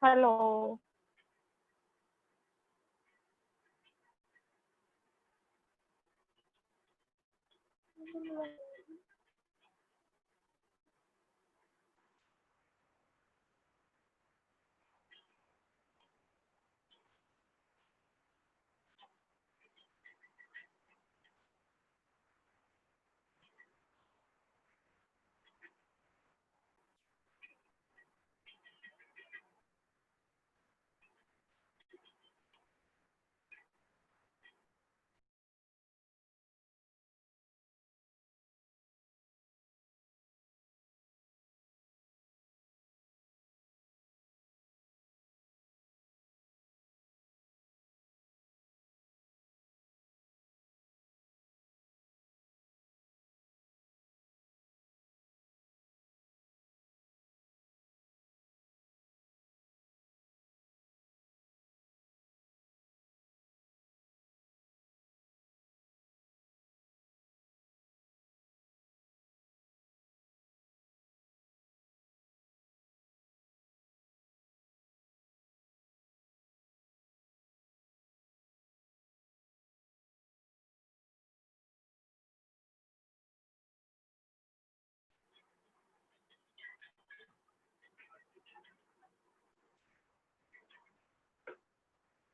Hello.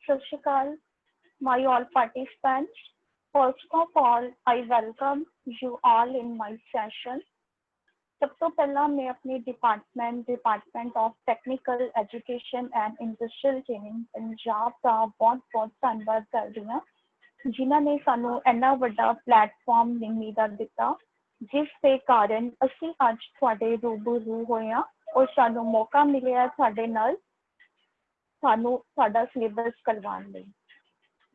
सत श्री अकाल, my all participants. First of all, I welcome you all in my session. सब तो पहला मैं अपने department of technical education and industrial training Punjab का बहुत बहुत धन्यवाद कर रही हाँ, जिन्हों ने सानू इन्ना वड्डा प्लेटफॉर्म निमी का दिता, जिस के कारण असी अज तुहाडे रूबरू होए हाँ और सानू मौका मिलिया तुहाडे नाल सानू साडा सिलेबस करवाने लई।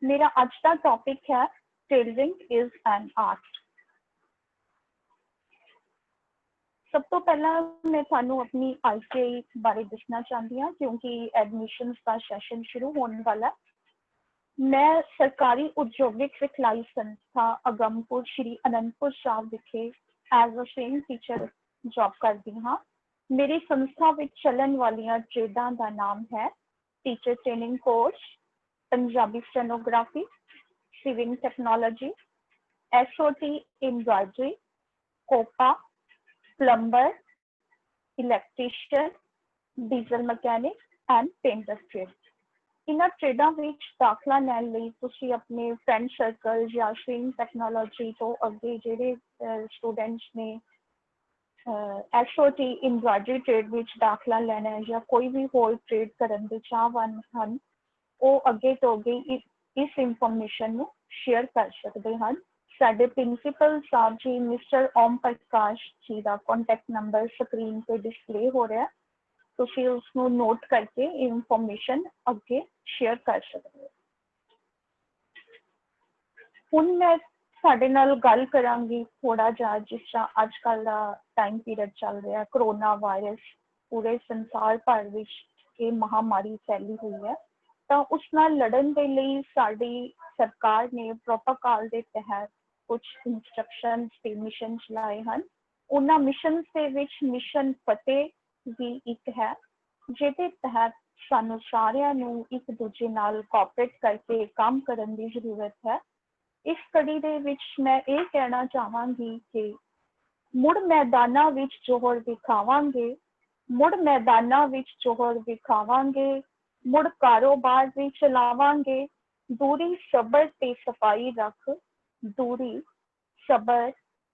मेरा आज का टॉपिक है टेलरिंग इज एन आर्ट। सब तो पहला मैं थानू अपनी ICAI बारे दसना चाहती हाँ, क्योंकि एडमिशन का सैशन शुरू होने वाला। मैं सरकारी औद्योगिक सिखलाई संस्था अगमपुर श्री अनंतपुर साहब विखे as a training teacher job करती हाँ। मेरी संस्था में चलन वालियां ट्रेडां का नाम है teacher training course, Punjabi stenography, sewing technology, SOT embroidery, COPA, plumber, electrician, diesel mechanic and painter trade. इन्हां ट्रेडां विच दाखला लैण लई तुसीं अपने फ्रेंड सर्कल या स्विंग टेक्नोलॉजी तो अगे जिहड़े स्टूडेंट्स ने SOT एम्ब्रॉयडरी ट्रेड विच दाखला लैना है या कोई भी होर ट्रेड करन दे चाहवान हन, वो अगे तो अगे इस इंफॉर्मेशन नूं शेयर कर सकते हैं। साडे प्रिंसीपल साहब जी मिस्टर ओम प्रकाश जी का कॉन्टैक्ट नंबर स्क्रीन पे डिस्प्ले हो रहा है, तुसीं उसनूं नोट करके इंफॉर्मेशन अगे शेयर कर सकते हो। हुण मैं साडे नाल गल करांगी थोड़ा जिहा जिस तरह अजकल का टाइम पीरियड चल रहा है, कोरोना वायरस पूरे संसार भर विच ये महामारी फैली हुई है, तो उस नाल लड़न दे लई साडी सरकार ने प्रोटोकॉल के तहत कुछ इंस्ट्रक्शंस ते मिशन चलाए हैं। उन्हां मिशन के विच मिशन फतेह भी एक है, जिहदे तहत सानू सारिਆਂ ਨੂੰ एक दूजे नाल कोऑपरेट करके काम करन दी जरूरत है। इस कड़ी दे विच मैं ये कहना चाहांगी कि मुड़ मैदानां विच जोहर दिखावांगे, मुड़ मैदानां विच जोहर दिखावांगे, मुड़ कारोबार भी चलावांगे, दूरी सबर ते सफाई रख, दूरी सबर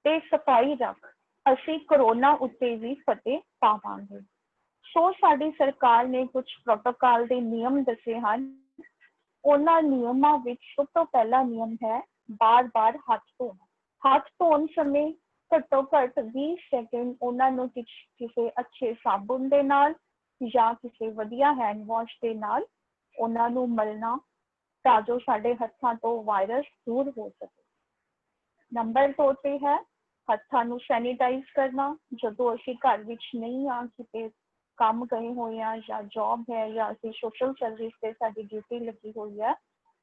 ते सफाई रख, असी कोरोना उत्ते भी फतेह पावांगे। सो साडी सरकार ने कुछ प्रोटोकॉल के नियम दसे हैं। उन्हां नियमां विच सब तो पहला नियम है बार बार हाथ धोना। हाथ धोन समय घट्टो घट 20 सैकेंड उन्होंने किसी अच्छे साबुन के नाल या किसी वधिया हैंड वॉश के नाल उन्होंने मलना, ताजो साडे हत्थां तो वायरस दूर हो सके। नंबर 2 पे है हत्थां नूं सैनीटाइज करना। जदों असीं घर विच नहीं आ, किते काम गए हुए हैं या जॉब है या असीं सोशल सर्विस से साडी ड्यूटी लगी हुई है,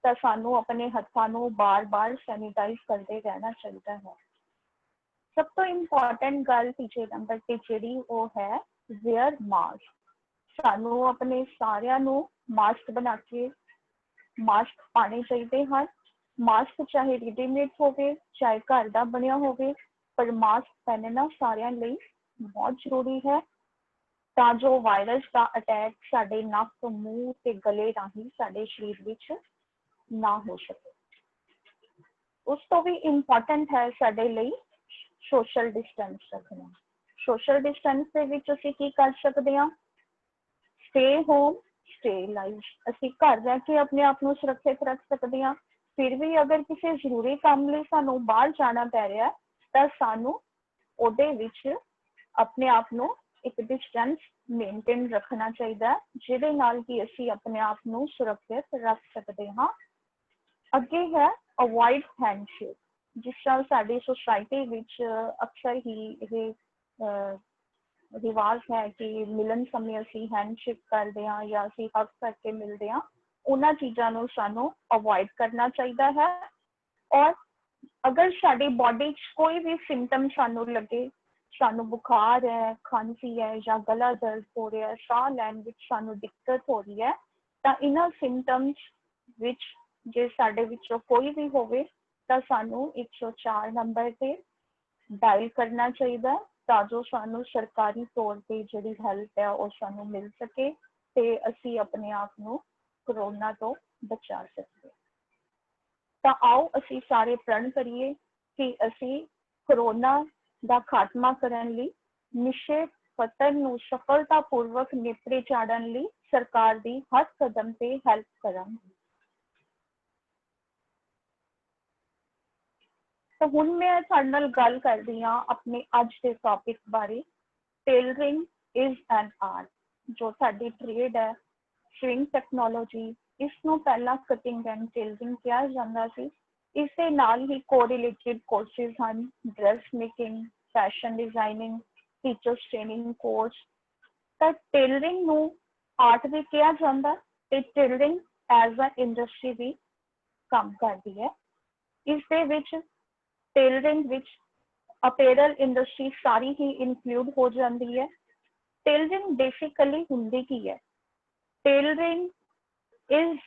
तो सानू अपने हत्थां नूं बार बार सैनीटाइज करते रहना चाहिए है। सब तो इंपॉर्टेंट गल तीजे नंबर पे जिहड़ी वो है वेयर मास्क। सानू अपने सारिਆਂ ਨੂੰ मास्क बना के मास्क पाने चाहिए हैं। मास्क चाहे रेडीमेड होवे चाहे घर का बनया होवे, पर मास्क पहनना सारिਆਂ ਲਈ बहुत जरूरी है, ਤਾਂ जो वायरस का अटैक साडे नक मूँह ते गले राही साडे शरीर विच ना हो सके। उस तो भी इंपॉर्टेंट है साडे ਲਈ सोशल डिस्टेंस रखना। सोशल डिस्टेंस ਦੇ ਵਿੱਚ ਅਸੀਂ ਕੀ ਕਰ ਸਕਦੇ ਹਾਂ? Stay home stay life. ਅਸੀਂ घर रह के अपने आप ਨੂੰ ਸੁਰੱਖਿਅਤ ਰੱਖ ਸਕਦੇ ਹਾਂ। ਫਿਰ ਵੀ अगर किसी ਜ਼ਰੂਰੀ ਕੰਮ ਲਈ ਸਾਨੂੰ ਬਾਹਰ ਜਾਣਾ ਪੈ ਰਿਹਾ ਤਾਂ ਸਾਨੂੰ ਉਹਦੇ ਵਿੱਚ ਆਪਣੇ ਆਪ ਨੂੰ ਇੱਕ ਡਿਸਟੈਂਸ ਮੇਨਟੇਨ ਰੱਖਣਾ ਚਾਹੀਦਾ, ਜਿਹਦੇ ਨਾਲ ਕਿ ਅਸੀਂ ਆਪਣੇ ਆਪ ਨੂੰ ਸੁਰੱਖਿਅਤ ਰੱਖ ਸਕਦੇ ਹਾਂ। ਅੱਗੇ ਹੈ ਅਵੋਇਡ ਹੈਂਡਸ਼ੇਕ। ਜਿਸ ਤਰ੍ਹਾਂ ਸਾਡੀ ਸੁਸਾਇਟੀ ਵਿੱਚ ਅਕਸਰ ਹੀ ਇਹ ਰਿਵਾਜ ਹੈ ਕਿ ਮਿਲਣ ਸਮੇਂ ਅਸੀਂ ਹੈਂਡਸ਼ੇਕ ਕਰਦੇ ਹਾਂ ਜਾਂ ਅਸੀਂ ਹੱਗ ਕਰਕੇ ਮਿਲਦੇ ਹਾਂ। ਉਹਨਾਂ ਚੀਜ਼ਾਂ ਨੂੰ ਸਾਨੂੰ ਅਵੋਇਡ ਕਰਨਾ ਚਾਹੀਦਾ ਹੈ। ਔਰ ਅਗਰ ਸਾਡੀ ਬੋਡੀ 'ਚ ਕੋਈ ਵੀ ਸਿੰਪਟਮ ਸਾਨੂੰ ਲੱਗੇ, ਸਾਨੂੰ ਬੁਖਾਰ ਹੈ, ਖਾਂਸੀ ਹੈ ਜਾਂ ਗਲਾ ਦਰਦ ਹੋ ਰਿਹਾ, ਸਾਹ ਲੈਣ ਵਿੱਚ ਸਾਨੂੰ ਦਿੱਕਤ ਹੋ ਰਹੀ ਹੈ, ਤਾਂ ਇਹਨਾਂ ਸਿੰਪਟਮਸ ਵਿੱਚ ਜੇ ਸਾਡੇ ਵਿੱਚੋਂ ਕੋਈ ਵੀ ਹੋਵੇ ਤਾਂ ਸਾਨੂੰ 104 ਨੰਬਰ 'ਤੇ ਡਾਇਲ ਕਰਨਾ ਚਾਹੀਦਾ, ਤਾਂ ਜੋ ਸਾਨੂੰ ਸਰਕਾਰੀ ਤੌਰ 'ਤੇ ਜਿਹੜੀ ਹੈਲਪ ਹੈ ਉਹ ਸਾਨੂੰ ਮਿਲ ਸਕੇ ਤੇ ਅਸੀਂ ਆਪਣੇ ਆਪ ਨੂੰ ਕਰੋਨਾ ਤੋਂ ਬਚਾ ਸਕੀਏ। ਤਾਂ ਆਓ ਅਸੀਂ ਸਾਰੇ ਪ੍ਰਣ ਕਰੀਏ ਕਿ ਅਸੀਂ ਕਰੋਨਾ ਦਾ ਖਾਤਮਾ ਕਰਨ ਲਈ ਨਿਸ਼ਚਿਤ ਪੱਤਰ ਨੂੰ ਸਫਲਤਾਪੂਰਵਕ ਨੇਪਰੇ ਚਾੜਨ ਲਈ ਸਰਕਾਰ ਦੀ ਹਰ ਕਦਮ ਤੇ ਹੈਲਪ ਕਰਾਂਗੇ। ਤਾਂ ਹੁਣ ਮੈਂ ਤੁਹਾਡੇ ਨਾਲ ਗੱਲ ਕਰਦੀ ਹਾਂ ਆਪਣੇ ਅੱਜ ਦੇ ਟੌਪਿਕ ਬਾਰੇ। Tailoring is an art. ਜੋ ਸਾਡੀ ਟ੍ਰੇਡ ਹੈ ਸਵਿੰਗ ਟੈਕਨੋਲੋਜੀ, ਇਸ ਨੂੰ ਪਹਿਲਾਂ ਕਟਿੰਗ ਐਂਡ ਟੇਲਰਿੰਗ ਕਿਹਾ ਜਾਂਦਾ ਸੀ। ਇਸ ਦੇ ਨਾਲ ਹੀ ਕੋਰਿਲੇਟਿਡ ਕੋਰਸਿਸ ਹਨ, dress making, fashion designing, teachers training course. ਤਾਂ ਟੇਲਰਿੰਗ ਨੂੰ ਆਰਟ ਵੀ ਕਿਹਾ ਜਾਂਦਾ ਤੇ ਟੇਲਰਿੰਗ ਐਜ਼ ਅ ਇੰਡਸਟਰੀ ਵੀ ਕੰਮ ਕਰਦੀ ਹੈ। ਇਸ ਦੇ ਵਿੱਚ ਟੇਲਰਿੰਗ ਵਿੱਚ ਅਪੇਰਲ ਇੰਡਸਟਰੀ ਸਾਰੀ ਹੀ ਇਨਕਲੂਡ ਹੋ ਜਾਂਦੀ ਹੈ। ਟੇਲਰਿੰਗ ਬੇਸਿਕਲੀ ਹੁੰਦੀ ਕੀ ਹੈ? Tailoring is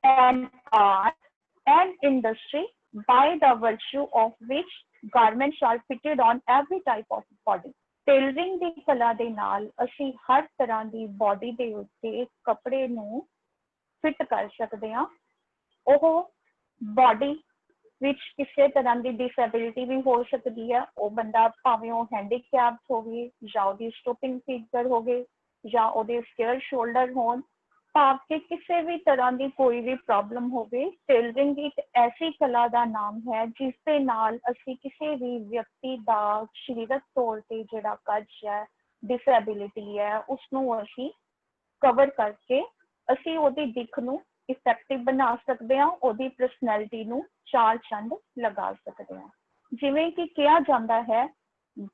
an art and industry by the virtue of which garments are fitted on every type of body. Tailoring ਦੀ ਕਲਾ ਦੇ ਨਾਲ ਅਸੀਂ ਹਰ ਤਰ੍ਹਾਂ ਦੀ ਬੋਡੀ ਦੇ ਉੱਤੇ ਕੱਪੜੇ ਨੂੰ ਫਿੱਟ ਕਰ ਸਕਦੇ ਹਾਂ। ਉਹ ਬੋਡੀ ਵਿੱਚ ਕਿਸੇ ਤਰ੍ਹਾਂ ਦੀ ਡਿਸੇਬਿਲਿਟੀ ਵੀ ਹੋ ਸਕਦੀ ਹੈ। ਉਹ ਬੰਦਾ ਭਾਵੇਂ ਉਹ ਹੈਂਡੀਕੈਪਡ ਹੋਵੇ ਜਾਂ ਉਹਦੀ ਸਟੋਪਿੰਗ ਫੀਚਰ ਹੋਵੇ ਜਾਂ ਉਹਦੇ ਸਕੇਅਰ ਸ਼ੋਲਡਰ ਹੋਣ, ਭਾਵ ਕਿ ਕਿਸੇ ਵੀ ਤਰ੍ਹਾਂ ਦੀ ਕੋਈ ਵੀ ਪ੍ਰੋਬਲਮ ਹੋਵੇ। ਟੇਲਰਿੰਗ ਇੱਕ ਐਸੀ ਕਲਾ ਦਾ ਨਾਮ ਹੈ ਜਿਸ ਦੇ ਨਾਲ ਅਸੀਂ ਕਿਸੇ ਵੀ ਵਿਅਕਤੀ ਦਾ ਸਰੀਰਕ ਤੌਰ ਤੇ ਜਿਹੜਾ ਕੱਦ ਹੈ, ਡਿਸੇਬਿਲਿਟੀ ਹੈ, ਉਸਨੂੰ ਅਸੀਂ ਕਵਰ ਕਰਕੇ ਅਸੀਂ ਉਹਦੀ ਦਿੱਖ ਨੂੰ ਇਫੈਕਟਿਵ ਬਣਾ ਸਕਦੇ ਹਾਂ, ਉਹਦੀ ਪਰਸਨੈਲਿਟੀ ਨੂੰ ਚਾਰ ਚੰਦ ਲਗਾ ਸਕਦੇ ਹਾਂ। ਜਿਵੇਂ ਕਿ ਕਿਹਾ ਜਾਂਦਾ ਹੈ,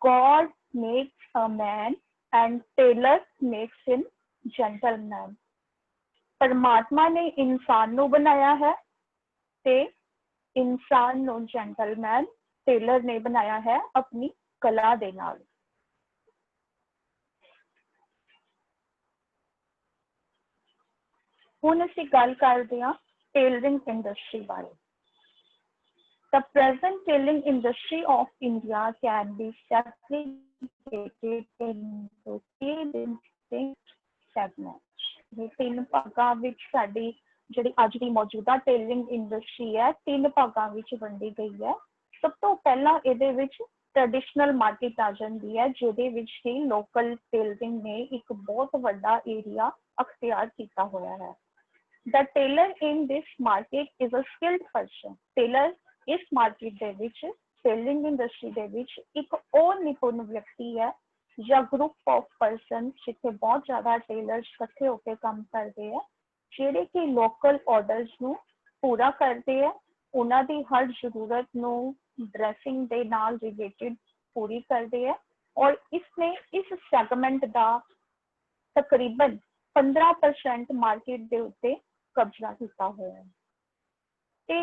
God makes a man and tailor makes him gentleman। परमात्मा ने इंसान ਨੂੰ ਬਣਾਇਆ ਹੈ ਤੇ ਇਨਸਾਨ ਨੂੰ ਜੈਂਟਲਮੈਨ ਟੇਲਰ ਨੇ ਬਣਾਇਆ ਹੈ ਆਪਣੀ ਕਲਾ ਦੇ ਨਾਲ। ਹੁਣ ਅਸੀਂ ਗੱਲ ਕਰਦੇ ਹਾਂ ਟੇਲਰਿੰਗ ਇੰਡਸਟਰੀ ਬਾਰੇ। The present tailoring industry of India can be segregated into three distinct segments। ਇਹ ਤਿੰਨ ਭਾਗਾਂ ਵਿੱਚ ਸਾਡੀ ਜਿਹੜੀ ਅੱਜ ਦੀ ਮੌਜੂਦਾ ਟੇਲਰਿੰਗ ਇੰਡਸਟਰੀ ਹੈ ਤਿੰਨ ਭਾਗਾਂ ਵਿੱਚ ਵੰਡੀ ਗਈ ਹੈ। ਸਭ ਤੋਂ ਪਹਿਲਾਂ ਇਹਦੇ ਵਿੱਚ ਟ੍ਰੈਡੀਸ਼ਨਲ ਮਾਰਕੀਟ ਆ ਜਾਂਦੀ ਹੈ, ਜਿਹਦੇ ਵਿੱਚ ਹੀ ਲੋਕਲ ਟੇਲਰਿੰਗ ਨੇ ਇੱਕ ਬਹੁਤ ਵੱਡਾ ਏਰੀਆ ਅਖਤਿਆਰ ਕੀਤਾ ਹੋਇਆ ਹੈ। The tailor in this market is a skilled person। Tailor ਇਸ ਮਾਰਕੀਟ ਦੇ ਵਿੱਚ ਟੇਲਰਿੰਗ ਇੰਡਸਟਰੀ ਦੇ ਵਿੱਚ ਇੱਕ ਉਹ ਨਿਪੁੰਨ ਵਿਅਕਤੀ ਹੈ ਜਾਂ ਗਰੁੱਪ ਆਫ ਪਰਸਨ ਜਿੱਥੇ ਬਹੁਤ ਜ਼ਿਆਦਾ ਟੇਲਰਸ ਇਕੱਠੇ ਹੋ ਕੇ ਕੰਮ ਕਰਦੇ ਹੈ, ਜਿਹੜੇ ਕਿ ਲੋਕਲ ਆਰਡਰਸ ਨੂੰ ਪੂਰਾ ਕਰਦੇ ਹੈ, ਉਹਨਾਂ ਦੀ ਹਰ ਜ਼ਰੂਰਤ ਨੂੰ ਡਰੈਸਿੰਗ ਦੇ ਨਾਲ ਰਿਲੇਟਿਡ ਪੂਰੀ ਕਰਦੇ ਹੈ। ਔਰ ਇਸਨੇ ਇਸ ਸੈਗਮੈਂਟ ਦਾ ਤਕਰੀਬਨ 15% ਮਾਰਕੀਟ ਦੇ ਉੱਤੇ ਕਬਜ਼ਾ ਕੀਤਾ ਹੋਇਆ ਹੈ। ਤੇ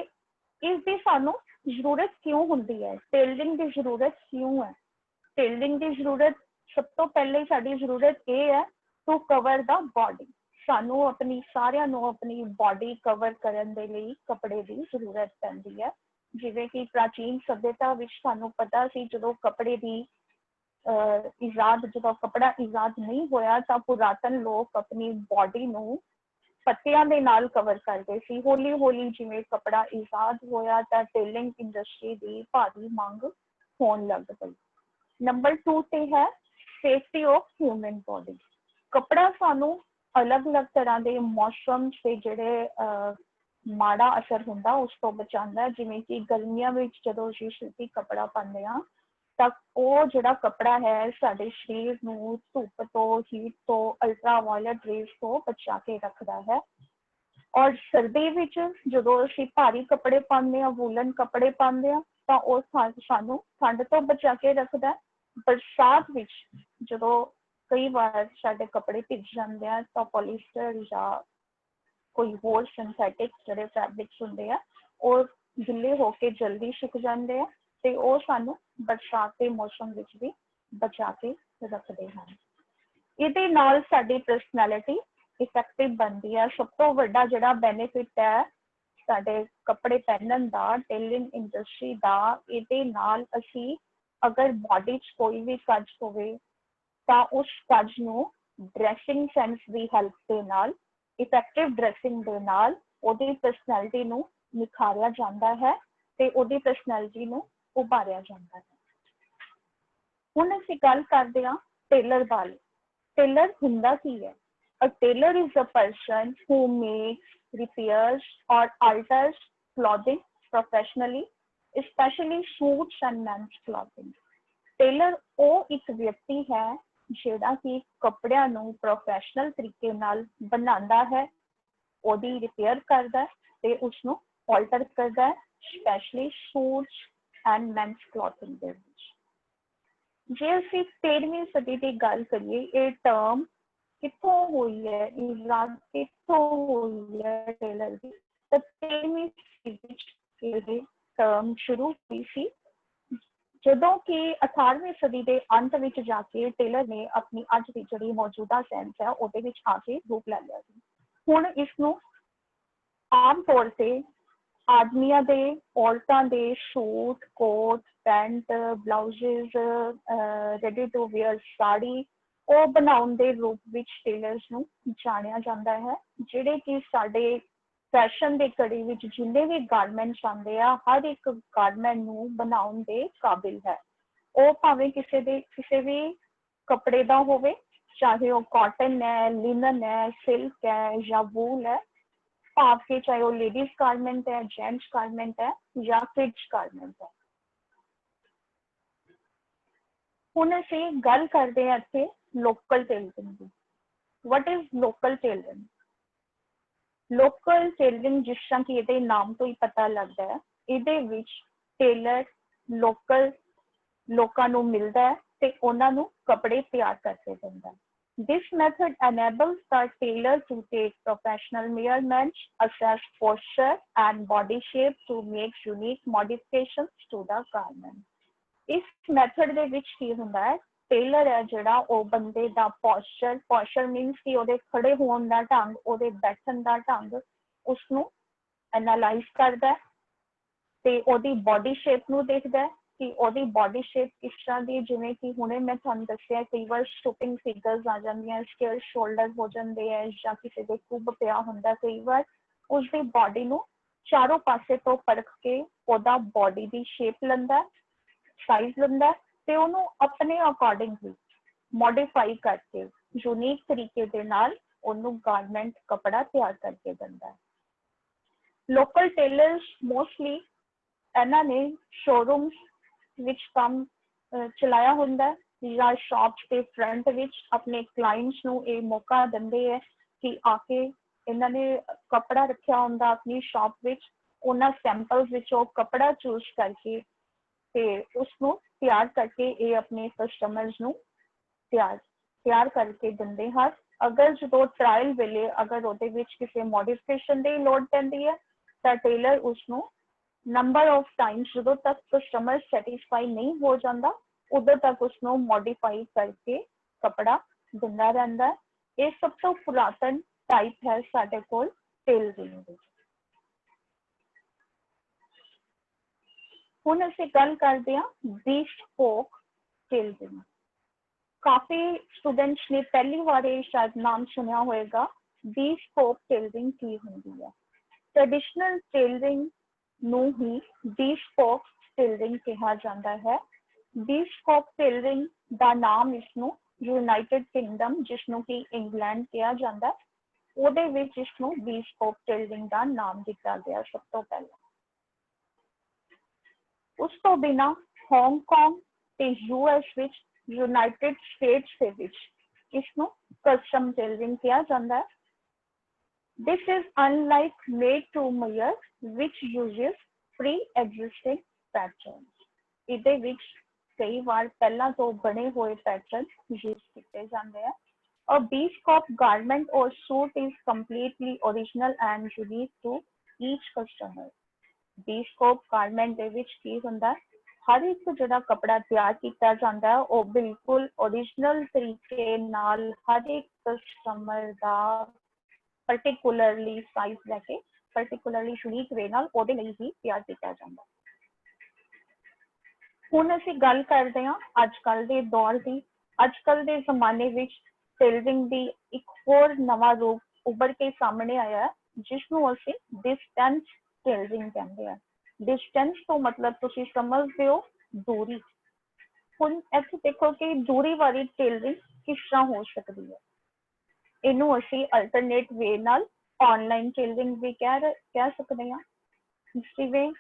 ਇਸ ਦੀ ਸਾਨੂੰ ਜ਼ਰੂਰਤ ਕਿਉਂ ਹੁੰਦੀ ਹੈ? ਟੇਲਰਿੰਗ ਦੀ ਜ਼ਰੂਰਤ ਕਿਉਂ ਹੈ? ਟੇਲਰਿੰਗ ਦੀ ਜ਼ਰੂਰਤ सब तो पहले साडी जरूरत ये है टू कवर द बॉडी। सानू अपनी सारिਆਂ ਨੂੰ अपनी बॉडी कवर ਕਰਨ ਦੇ ਲਈ कपड़े ਦੀ ਜ਼ਰੂਰਤ ਪੈਂਦੀ ਹੈ। ਜਿਵੇਂ ਕਿ ਪ੍ਰਾਚੀਨ ਸਭਿਅਤਾ ਵਿੱਚ ਸਾਨੂੰ ਪਤਾ ਸੀ ਜਦੋਂ ਕੱਪੜੇ ਦੀ ਇਜਾਦ ਜਦੋਂ ਕੱਪੜਾ ਇਜਾਦ ਨਹੀਂ ਹੋਇਆ ਤਾਂ ਪੁਰਾਤਨ ਲੋਕ ਆਪਣੀ ਬੋਡੀ ਨੂੰ ਪੱਤਿਆਂ ਦੇ ਨਾਲ ਕਵਰ ਕਰਦੇ ਸੀ। ਹੌਲੀ ਹੌਲੀ ਜਿਵੇਂ ਕੱਪੜਾ ਇਜਾਦ ਹੋਇਆ ਤਾਂ ਟੇਲਰਿੰਗ ਇੰਡਸਟਰੀ ਦੀ ਭਾਰੀ ਮੰਗ ਹੋਣ ਲੱਗ ਪਈ। ਨੰਬਰ 2 ਤੇ ਹੈ ਸੇਫਟੀ ਆਫ ਹਿਊਮਨ ਬੋਡੀ। ਕੱਪੜਾ ਸਾਨੂੰ ਅਲੱਗ-ਅਲੱਗ ਤਰ੍ਹਾਂ ਦੇ ਮੌਸਮ ਤੇ ਜਿਹੜੇ ਮਾੜਾ ਅਸਰ ਹੁੰਦਾ ਉਸ ਤੋਂ ਬਚਾਉਂਦਾ। ਜਿਵੇਂ ਕਿ ਗਰਮੀਆਂ ਵਿੱਚ ਜਦੋਂ ਅਸੀਂ ਸੂਤੀ ਕੱਪੜਾ ਪਾਉਂਦੇ ਹਾਂ ਤਾਂ ਉਹ ਜਿਹੜਾ ਕੱਪੜਾ ਹੈ ਸਾਡੇ ਸਰੀਰ ਨੂੰ ਧੁੱਪ ਤੋਂ, ਹੀਟ ਤੋਂ, ਅਲਟਰਾ ਵਾਇਲਟ ਰੇਜ਼ ਤੋਂ ਬਚਾ ਕੇ ਰੱਖਦਾ ਹੈ। ਔਰ ਸਰਦੀ ਵਿੱਚ ਜਦੋਂ ਅਸੀਂ ਭਾਰੀ ਕੱਪੜੇ ਪਾਉਂਦੇ ਹਾਂ, ਵੂਲਨ ਕੱਪੜੇ ਪਾਉਂਦੇ ਹਾਂ ਤਾਂ ਉਹ ਸਾਨੂੰ ਠੰਡ ਤੋਂ ਬਚਾ ਕੇ ਰੱਖਦਾ। ਬਰਸਾਤ ਵਿੱਚ ਜਦੋਂ ਕਈ ਵਾਰ ਸਾਡੇ ਕੱਪੜੇ ਭਿੱਜ ਜਾਂਦੇ ਆ ਤਾਂ ਪੋਲੀਸਟਰ ਜਾਂ ਕੋਈ ਹੋਰ ਸਿੰਥੈਟਿਕ ਜਿਹੜੇ ਫੈਬਰਿਕਸ ਹੁੰਦੇ ਆ ਉਹ ਗਿੱਲੇ ਹੋ ਕੇ ਜਲਦੀ ਸੁੱਕ ਜਾਂਦੇ ਆ ਤੇ ਉਹ ਸਾਨੂੰ ਬਰਸਾਤ ਦੇ ਮੌਸਮ ਵਿੱਚ ਵੀ ਬਚਾ ਕੇ ਰੱਖਦੇ ਹਨ। ਇਹਦੇ ਨਾਲ ਸਾਡੀ ਪਰਸਨੈਲਿਟੀ ਇਫੈਕਟਿਵ ਬਣਦੀ ਹੈ। ਸਭ ਤੋਂ ਵੱਡਾ ਜਿਹੜਾ ਬੈਨੀਫਿਟ ਹੈ ਸਾਡੇ ਕੱਪੜੇ ਪਹਿਨਣ ਦਾ, ਟੇਲਰਿੰਗ ਇੰਡਸਟਰੀ ਦਾ, ਇਹਦੇ ਨਾਲ ਅਸੀਂ ਅਗਰ ਬੋਡੀ 'ਚ ਕੋਈ ਵੀ ਕੱਜ ਹੋਵੇ ਤਾਂ ਉਸ ਕੱਜ ਨੂੰ ਡਰੈਸਿੰਗ ਸੈਂਸ ਦੀ ਹੈਲਪ ਦੇ ਨਾਲ, ਇਫੈਕਟਿਵ ਡਰੈਸਿੰਗ ਦੇ ਨਾਲ ਉਹਦੀ ਪਰਸਨੈਲਿਟੀ ਨੂੰ ਨਿਖਾਰਿਆ ਜਾਂਦਾ ਹੈ ਤੇ ਉਹਦੀ ਪਰਸਨੈਲਿਟੀ ਨੂੰ ਉਭਾਰਿਆ ਜਾਂਦਾ ਹੈ। ਹੁਣ ਅਸੀਂ ਗੱਲ ਕਰਦੇ ਹਾਂ ਟੇਲਰ ਬਾਰੇ। ਟੇਲਰ ਹੁੰਦਾ ਕੀ ਹੈ? A tailor is a person who makes, repairs or alters clothing professionally, especially suits and men's clothing. Tailor ਉਹ ਇੱਕ ਵਿਅਕਤੀ ਹੈ ਜਿਹੜਾ ਕਿ ਕੱਪੜਿਆਂ ਨੂੰ ਪ੍ਰੋਫੈਸ਼ਨਲ ਤਰੀਕੇ ਨਾਲ ਬਣਾਉਂਦਾ ਹੈ, ਉਹਦੀ ਰਿਪੇਅਰ ਕਰਦਾ ਤੇ ਉਸਨੂੰ ਆਲਟਰ ਕਰਦਾ ਹੈ, specially suits and men's clothing ਦੇ ਵਿੱਚ। ਜੇ ਅਸੀਂ 13ਵੀਂ ਸਦੀ ਦੀ ਗੱਲ ਕਰੀਏ, ਇਹ ਟਰਮ ਕਿੱਥੋਂ ਹੋਈ ਹੈ, ਇਜਾਦ ਕਿੱਥੋਂ ਹੋਈ ਹੈ ਟੇਲਰ ਦੀ, ਤਾਂ 13ਵੀਂ ਸਦੀ ਵਿੱਚ ਇਹ ਟਰਮ ਸ਼ੁਰੂ ਹੋਈ ਸੀ ਜਦੋਂ ਕਿ 18ਵੀਂ ਸਦੀ ਦੇ ਅੰਤ ਵਿੱਚ ਜਾ ਕੇ ਟੇਲਰ ਨੇ ਆਪਣੀ ਅੱਜ ਦੀ ਜਿਹੜੀ ਮੌਜੂਦਾ ਸੈਂਸ ਹੈ ਉਹਦੇ ਵਿੱਚ ਆ ਕੇ ਰੂਪ ਲੈ ਲਿਆ ਸੀ। ਹੁਣ ਇਸਨੂੰ ਆਮ ਤੌਰ ਤੇ ਆਦਮੀਆਂ ਦੇ, ਔਰਤਾਂ ਦੇ suit, coat, pant, blouses, ready to wear sari ਉਹ ਬਣਾਉਣ ਦੇ ਰੂਪ ਵਿੱਚ ਟੇਲਰਸ ਨੂੰ ਜਾਣਿਆ ਜਾਂਦਾ ਹੈ, ਜਿਹੜੇ ਕਿ ਸਾਡੇ ਫੈਸ਼ਨ ਦੇ ਕੜੀ ਵਿੱਚ ਜਿੰਨੇ ਵੀ ਗਾਰਮੈਂਟਸ ਆਉਂਦੇ ਆ ਹਰ ਇੱਕ ਗਾਰਮੈਂਟ ਨੂੰ ਬਣਾਉਣ ਦੇ ਕਾਬਿਲ ਹੈ। ਉਹ ਭਾਵੇਂ ਕਿਸੇ ਵੀ ਕੱਪੜੇ ਦਾ ਹੋਵੇ, ਚਾਹੇ ਉਹ ਕਾਟਨ ਹੈ, ਲਿਨਨ ਹੈ, ਸਿਲਕ ਹੈ ਜਾਂ ਵੂਲ ਹੈ, ਭਾਵ ਕਿ ਚਾਹੇ ਉਹ ਲੇਡੀਜ਼ ਗਾਰਮੈਂਟ ਹੈ, ਜੈਂਟਸ ਗਾਰਮੈਂਟ ਹੈ ਜਾਂ ਕਿਡਸ ਗਾਰਮੈਂਟ ਹੈ। ਹੁਣ ਅਸੀਂ ਗੱਲ ਕਰਦੇ ਹਾਂ ਇੱਥੇ local tailoring the. What is local tailoring? Local tailoring ਜਿਸ ਤਰ੍ਹਾਂ ਕਿ ਇਹਦੇ ਨਾਮ ਤੋਂ ਹੀ ਪਤਾ ਲੱਗਦਾ ਹੈ, ਇਹਦੇ ਵਿੱਚ ਟੇਲਰ ਲੋਕਲ ਲੋਕਾਂ ਨੂੰ ਮਿਲਦਾ ਹੈ ਤੇ ਉਹਨਾਂ ਨੂੰ ਕੱਪੜੇ ਤਿਆਰ ਕਰਕੇ ਦਿੰਦਾ ਹੈ। This method enables the tailor to take professional measurements, assess posture and body shape to make unique modifications to the garment. ਇਸ ਮੈਥਡ ਦੇ ਵਿੱਚ ਕੀ ਹੁੰਦਾ ਹੈ, ਟੇਲਰ ਹੈ ਜਿਹੜਾ ਉਹ ਬੰਦੇ ਦਾ ਪੋਸਚਰ ਮੀਨਸ ਕਿ ਉਹਦੇ ਖੜੇ ਹੋਣ ਦਾ ਢੰਗ, ਉਹਦੇ ਬੈਠਣ ਦਾ ਢੰਗ, ਉਸਨੂੰ ਐਨਾਲਾਈਜ਼ ਕਰਦਾ ਤੇ ਉਹਦੀ ਬੋਡੀ ਸ਼ੇਪ ਨੂੰ ਦੇਖਦਾ ਕਿ ਉਹਦੀ ਬੋਡੀ ਸ਼ੇਪ ਕਿਸ ਤਰ੍ਹਾਂ ਦੀ, ਜਿਵੇਂ ਕਿ ਹੁਣੇ ਮੈਂ ਤੁਹਾਨੂੰ ਦੱਸਿਆ ਕਈ ਵਾਰ ਸਟੂਪਿੰਗ ਫਿਗਰਸ ਆ ਜਾਂਦੀਆਂ, ਸਕੇਅਰ ਸ਼ੋਲਡਰ ਹੋ ਜਾਂਦੇ ਹੈ ਜਾਂ ਕਿਸੇ ਦੇ ਕੁੱਬ ਪਿਆ ਹੁੰਦਾ, ਕਈ ਵਾਰ ਉਸਦੀ ਬੋਡੀ ਨੂੰ ਚਾਰੋਂ ਪਾਸੇ ਤੋਂ ਪਰਖ ਕੇ ਉਹਦਾ ਬੋਡੀ ਦੀ ਸ਼ੇਪ ਲੈਂਦਾ, ਸਾਈਜ਼ ਲੈਂਦਾ ਤੇ ਉਹਨੂੰ ਆਪਣੇ ਅਕੋਰਡਿੰਗਲੀ ਮੋਡੀਫਾਈ ਕਰਕੇ ਯੂਨੀਕ ਤਰੀਕੇ ਦੇ ਨਾਲ ਉਹਨੂੰ ਗਾਰਮੈਂਟ ਕੱਪੜਾ ਤਿਆਰ ਕਰਕੇ ਦਿੰਦਾ ਹੈ। ਲੋਕਲ ਟੇਲਰਸ ਮੋਸਟਲੀ ਇਹਨਾਂ ਨੇ ਸ਼ੋਰੂਮਸ ਵਿੱਚ ਕੰਮ ਚਲਾਇਆ ਹੁੰਦਾ ਜਾਂ ਸ਼ਾਪਸ ਦੇ ਫਰੰਟ ਵਿੱਚ ਆਪਣੇ ਕਲਾਇੰਟਸ ਨੂੰ ਇਹ ਮੌਕਾ ਦਿੰਦੇ ਹੈ ਕਿ ਆ ਕੇ ਇਹਨਾਂ ਨੇ ਕੱਪੜਾ ਰੱਖਿਆ ਹੁੰਦਾ ਆਪਣੀ ਸ਼ਾਪ ਵਿੱਚ, ਉਹਨਾਂ ਸੈਂਪਲ ਵਿੱਚ ਉਹ ਕੱਪੜਾ ਚੂਜ਼ ਕਰਕੇ ਤੇ ਉਸਨੂੰ ਤਿਆਰ ਕਰਕੇ ਇਹ ਆਪਣੇ ਕਸਟਮਰਸ ਨੂੰ ਤਿਆਰ ਕਰਕੇ ਦਿੰਦੇ ਹਨ। ਅਗਰ ਜਦੋਂ ਟਰਾਇਲ ਵੇਲੇ ਅਗਰ ਉਹਦੇ ਵਿੱਚ ਕਿਸੇ ਮੋਡੀਫਿਕੇਸ਼ਨ ਦੀ ਲੋੜ ਪੈਂਦੀ ਹੈ ਤਾਂ ਟੇਲਰ ਉਸਨੂੰ ਨੰਬਰ ਆਫ ਟਾਈਮਸ ਜਦੋਂ ਤੱਕ ਕਸਟਮਰ ਸੈਟੀਸਫਾਈ ਨਹੀਂ ਹੋ ਜਾਂਦਾ उदों तक उसनों मॉडिफाई करके कपड़ा दिंदा रहिंदा है। ये सब तो पुरातन टाइप है साडे कोल टेलरिंग दी। हुण असीं गल करदे हां bespoke टेलरिंग। काफी स्टूडेंट्स ने पहली बार ये शायद नाम सुनिया होएगा। bespoke टेलरिंग की हुंदी है। ट्रेडिशनल टेलरिंग ਨੂੰ ਹੀ bespoke टेलरिंग कहा जाता है। bespoke टेलरिंग ਦਾ ਨਾਮ ਇਸਨੂੰ यूनाइटेड किंगडम जिसनों की इंग्लैंड कहा जाता है, ਉਹਦੇ ਵਿੱਚ ਇਸਨੂੰ bespoke टेलरिंग ਦਾ ਨਾਮ ਦਿੱਤਾ ਗਿਆ ਸਭ ਤੋਂ ਪਹਿਲਾਂ। ਉਸ ਤੋਂ ਬਿਨਾਂ ਹਾਂਗਕਾਂਗ ਤੇ यूएस ਵਿੱਚ यूनाइटेड स्टेट्स ਦੇ ਵਿੱਚ ਇਸਨੂੰ ਕਸਟਮ टेलरिंग किया जाता है। This is unlike made to measure, which uses pre-existing patterns. ਇਹਦੇ ਵਿੱਚ ਕਈ ਵਾਰ ਪਹਿਲਾਂ ਤੋਂ ਬਣੇ ਹੋਏ ਪੈਟਰਨ ਯੂਜ਼ ਕੀਤੇ ਜਾਂਦੇ ਆ। A bespoke garment or suit is completely original and unique to each customer. Bespoke garment ਦੇ ਵਿੱਚ ਕੀ ਹੁੰਦਾ, ਹਰ ਇੱਕ ਜਿਹੜਾ ਕੱਪੜਾ ਤਿਆਰ ਕੀਤਾ ਜਾਂਦਾ ਹੈ ਉਹ ਬਿਲਕੁਲ ਓਰੀਜਨਲ ਤਰੀਕੇ ਨਾਲ ਹਰ ਇੱਕ ਕਸਟਮਰ ਦਾ particularly size ਲੈਕੇ particularly unique ਵੇ ਨਾਲ ਉਹਦੇ ਲਈ ਹੀ ਤਿਆਰ ਕੀਤਾ ਜਾਂਦਾ। ਹੁਣ ਅਸੀਂ ਗੱਲ ਕਰਦੇ ਹਾਂ ਅੱਜ ਕੱਲ੍ਹ ਦੇ ਦੌਰ ਦੀ। ਅੱਜ ਕੱਲ੍ਹ ਦੇ ਜ਼ਮਾਨੇ ਵਿੱਚ ਟੇਲਰਿੰਗ ਦੀ ਇੱਕ ਹੋਰ ਨਵਾਂ ਰੂਪ ਉੱਭਰ ਕੇ ਸਾਹਮਣੇ ਆਇਆ ਹੈ, ਜਿਸਨੂੰ ਅਸੀਂ ਡਿਸਟੈਂਸ ਟੇਲਰਿੰਗ ਕਹਿੰਦੇ ਆ। ਡਿਸਟੈਂਸ ਤੋਂ ਮਤਲਬ ਤੁਸੀਂ ਸਮਝਦੇ ਹੋ ਦੂਰੀ। ਹੁਣ ਇੱਥੇ ਦੇਖੋ ਕਿ ਦੂਰੀ ਵਾਲੀ ਟੇਲਰਿੰਗ ਕਿਸ ਤਰ੍ਹਾਂ ਹੋ ਸਕਦੀ ਹੈ। ਇਹਨੂੰ ਅਸੀਂ ਅਲਟਰਨੇਟ ਵੇ ਨਾਲ ਆਨਲਾਈਨ ਟੇਲਰਿੰਗ ਵੀ ਕਹਿ ਸਕਦੇ ਹਾਂ। ਜਿਵੇਂ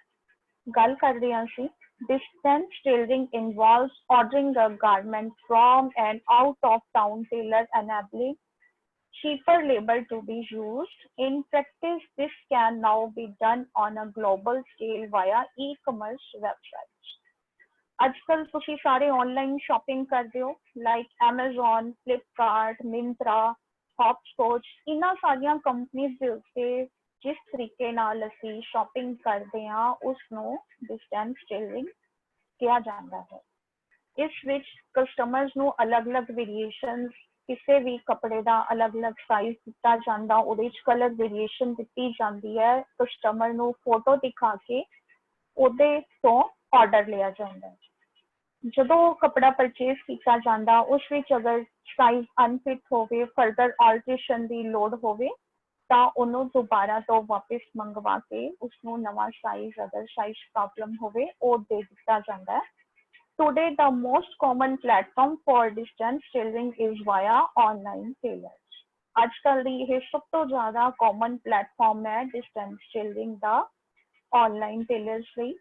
ਗੱਲ ਕਰਦੇ ਹਾਂ ਅਸੀਂ distance tailoring involves ordering a garment from an out of town tailor, enabling cheaper labor to be used. In practice, this can now be done on a global scale via e-commerce websites. आजकल तुसी सारे online shopping करते हो, like Amazon, Flipkart, Myntra, Hopscotch। इन्हां सारियां companies दे उत्ते जिस तरीके नाल असी शॉपिंग करते हैं उसनों डिस्टेंस टेलरिंग किया जाता है। इस विच कस्टमर्स नू अलग अलग वेरिएशंस किसी भी कपड़े का अलग अलग साइज दिता जाता, उहदे विच कलर वेरिएशन दिती जाती है। कस्टमर नू फोटो दिखा के उहदे तो ऑर्डर लिया जाता है। जदों कपड़ा परचेज किया जाता उस विच अगर साइज अनफिट होवे, फर्दर आल्ट्रेशन की लोड़ होवे ਤਾਂ ਉਹਨੂੰ ਦੁਬਾਰਾ ਤੋਂ ਵਾਪਿਸ ਮੰਗਵਾ ਕੇ ਉਸਨੂੰ ਨਵਾਂ ਸਾਈਜ਼ ਅਗਰ ਸਾਈਜ਼ ਪ੍ਰੋਬਲਮ ਹੋਵੇ ਉਹ ਦੇ ਦਿੱਤਾ ਜਾਂਦਾ ਹੈ। Today the most common platform for distance tailoring is via online tailors। ਅੱਜ ਕੱਲ੍ਹ ਦੀ ਇਹ ਸਭ ਤੋਂ ਜ਼ਿਆਦਾ ਕਾਮਨ ਪਲੇਟਫਾਰਮ ਹੈ distance tailoring ਦਾ online tailors ਲਈ।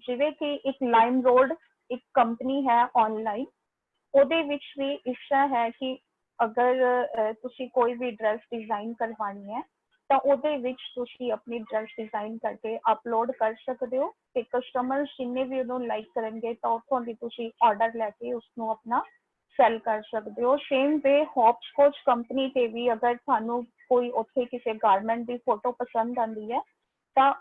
ਜਿਵੇਂ ਕਿ ਇੱਕ ਲਾਈਮਰੋਡ ਇੱਕ ਕੰਪਨੀ ਹੈ online, ਉਹਦੇ ਵਿੱਚ ਵੀ ਇਸ ਤਰ੍ਹਾਂ ਹੈ ਕਿ अगर तुसी कोई भी ड्रेस डिजाइन करवानी है तो ਉਹਦੇ ਵਿੱਚ ਤੁਸੀਂ ਆਪਣੀ ड्रेस डिजाइन करके अपलोड कर सकते हो ਤੇ ਕਸਟਮਰ ਜਿੰਨੇ ਵੀ ਉਹਨੂੰ ਲਾਈਕ ਕਰਨਗੇ ਤਾਂ ਉੱਥੋਂ ਦੀ ਤੁਸੀਂ ਆਰਡਰ ਲੈ ਕੇ ਉਸਨੂੰ ਆਪਣਾ ਸੈਲ ਕਰ ਸਕਦੇ ਹੋ। ਸੇਮ ਵੇ ਹੌਪਸਕੌਚ ਕੰਪਨੀ ਤੇ ਵੀ ਅਗਰ ਤੁਹਾਨੂੰ ਕੋਈ ਉੱਥੇ ਕਿਸੇ ਗਾਰਮੈਂਟ ਦੀ ਫੋਟੋ ਪਸੰਦ ਆਉਂਦੀ ਹੈ ਤਾਂ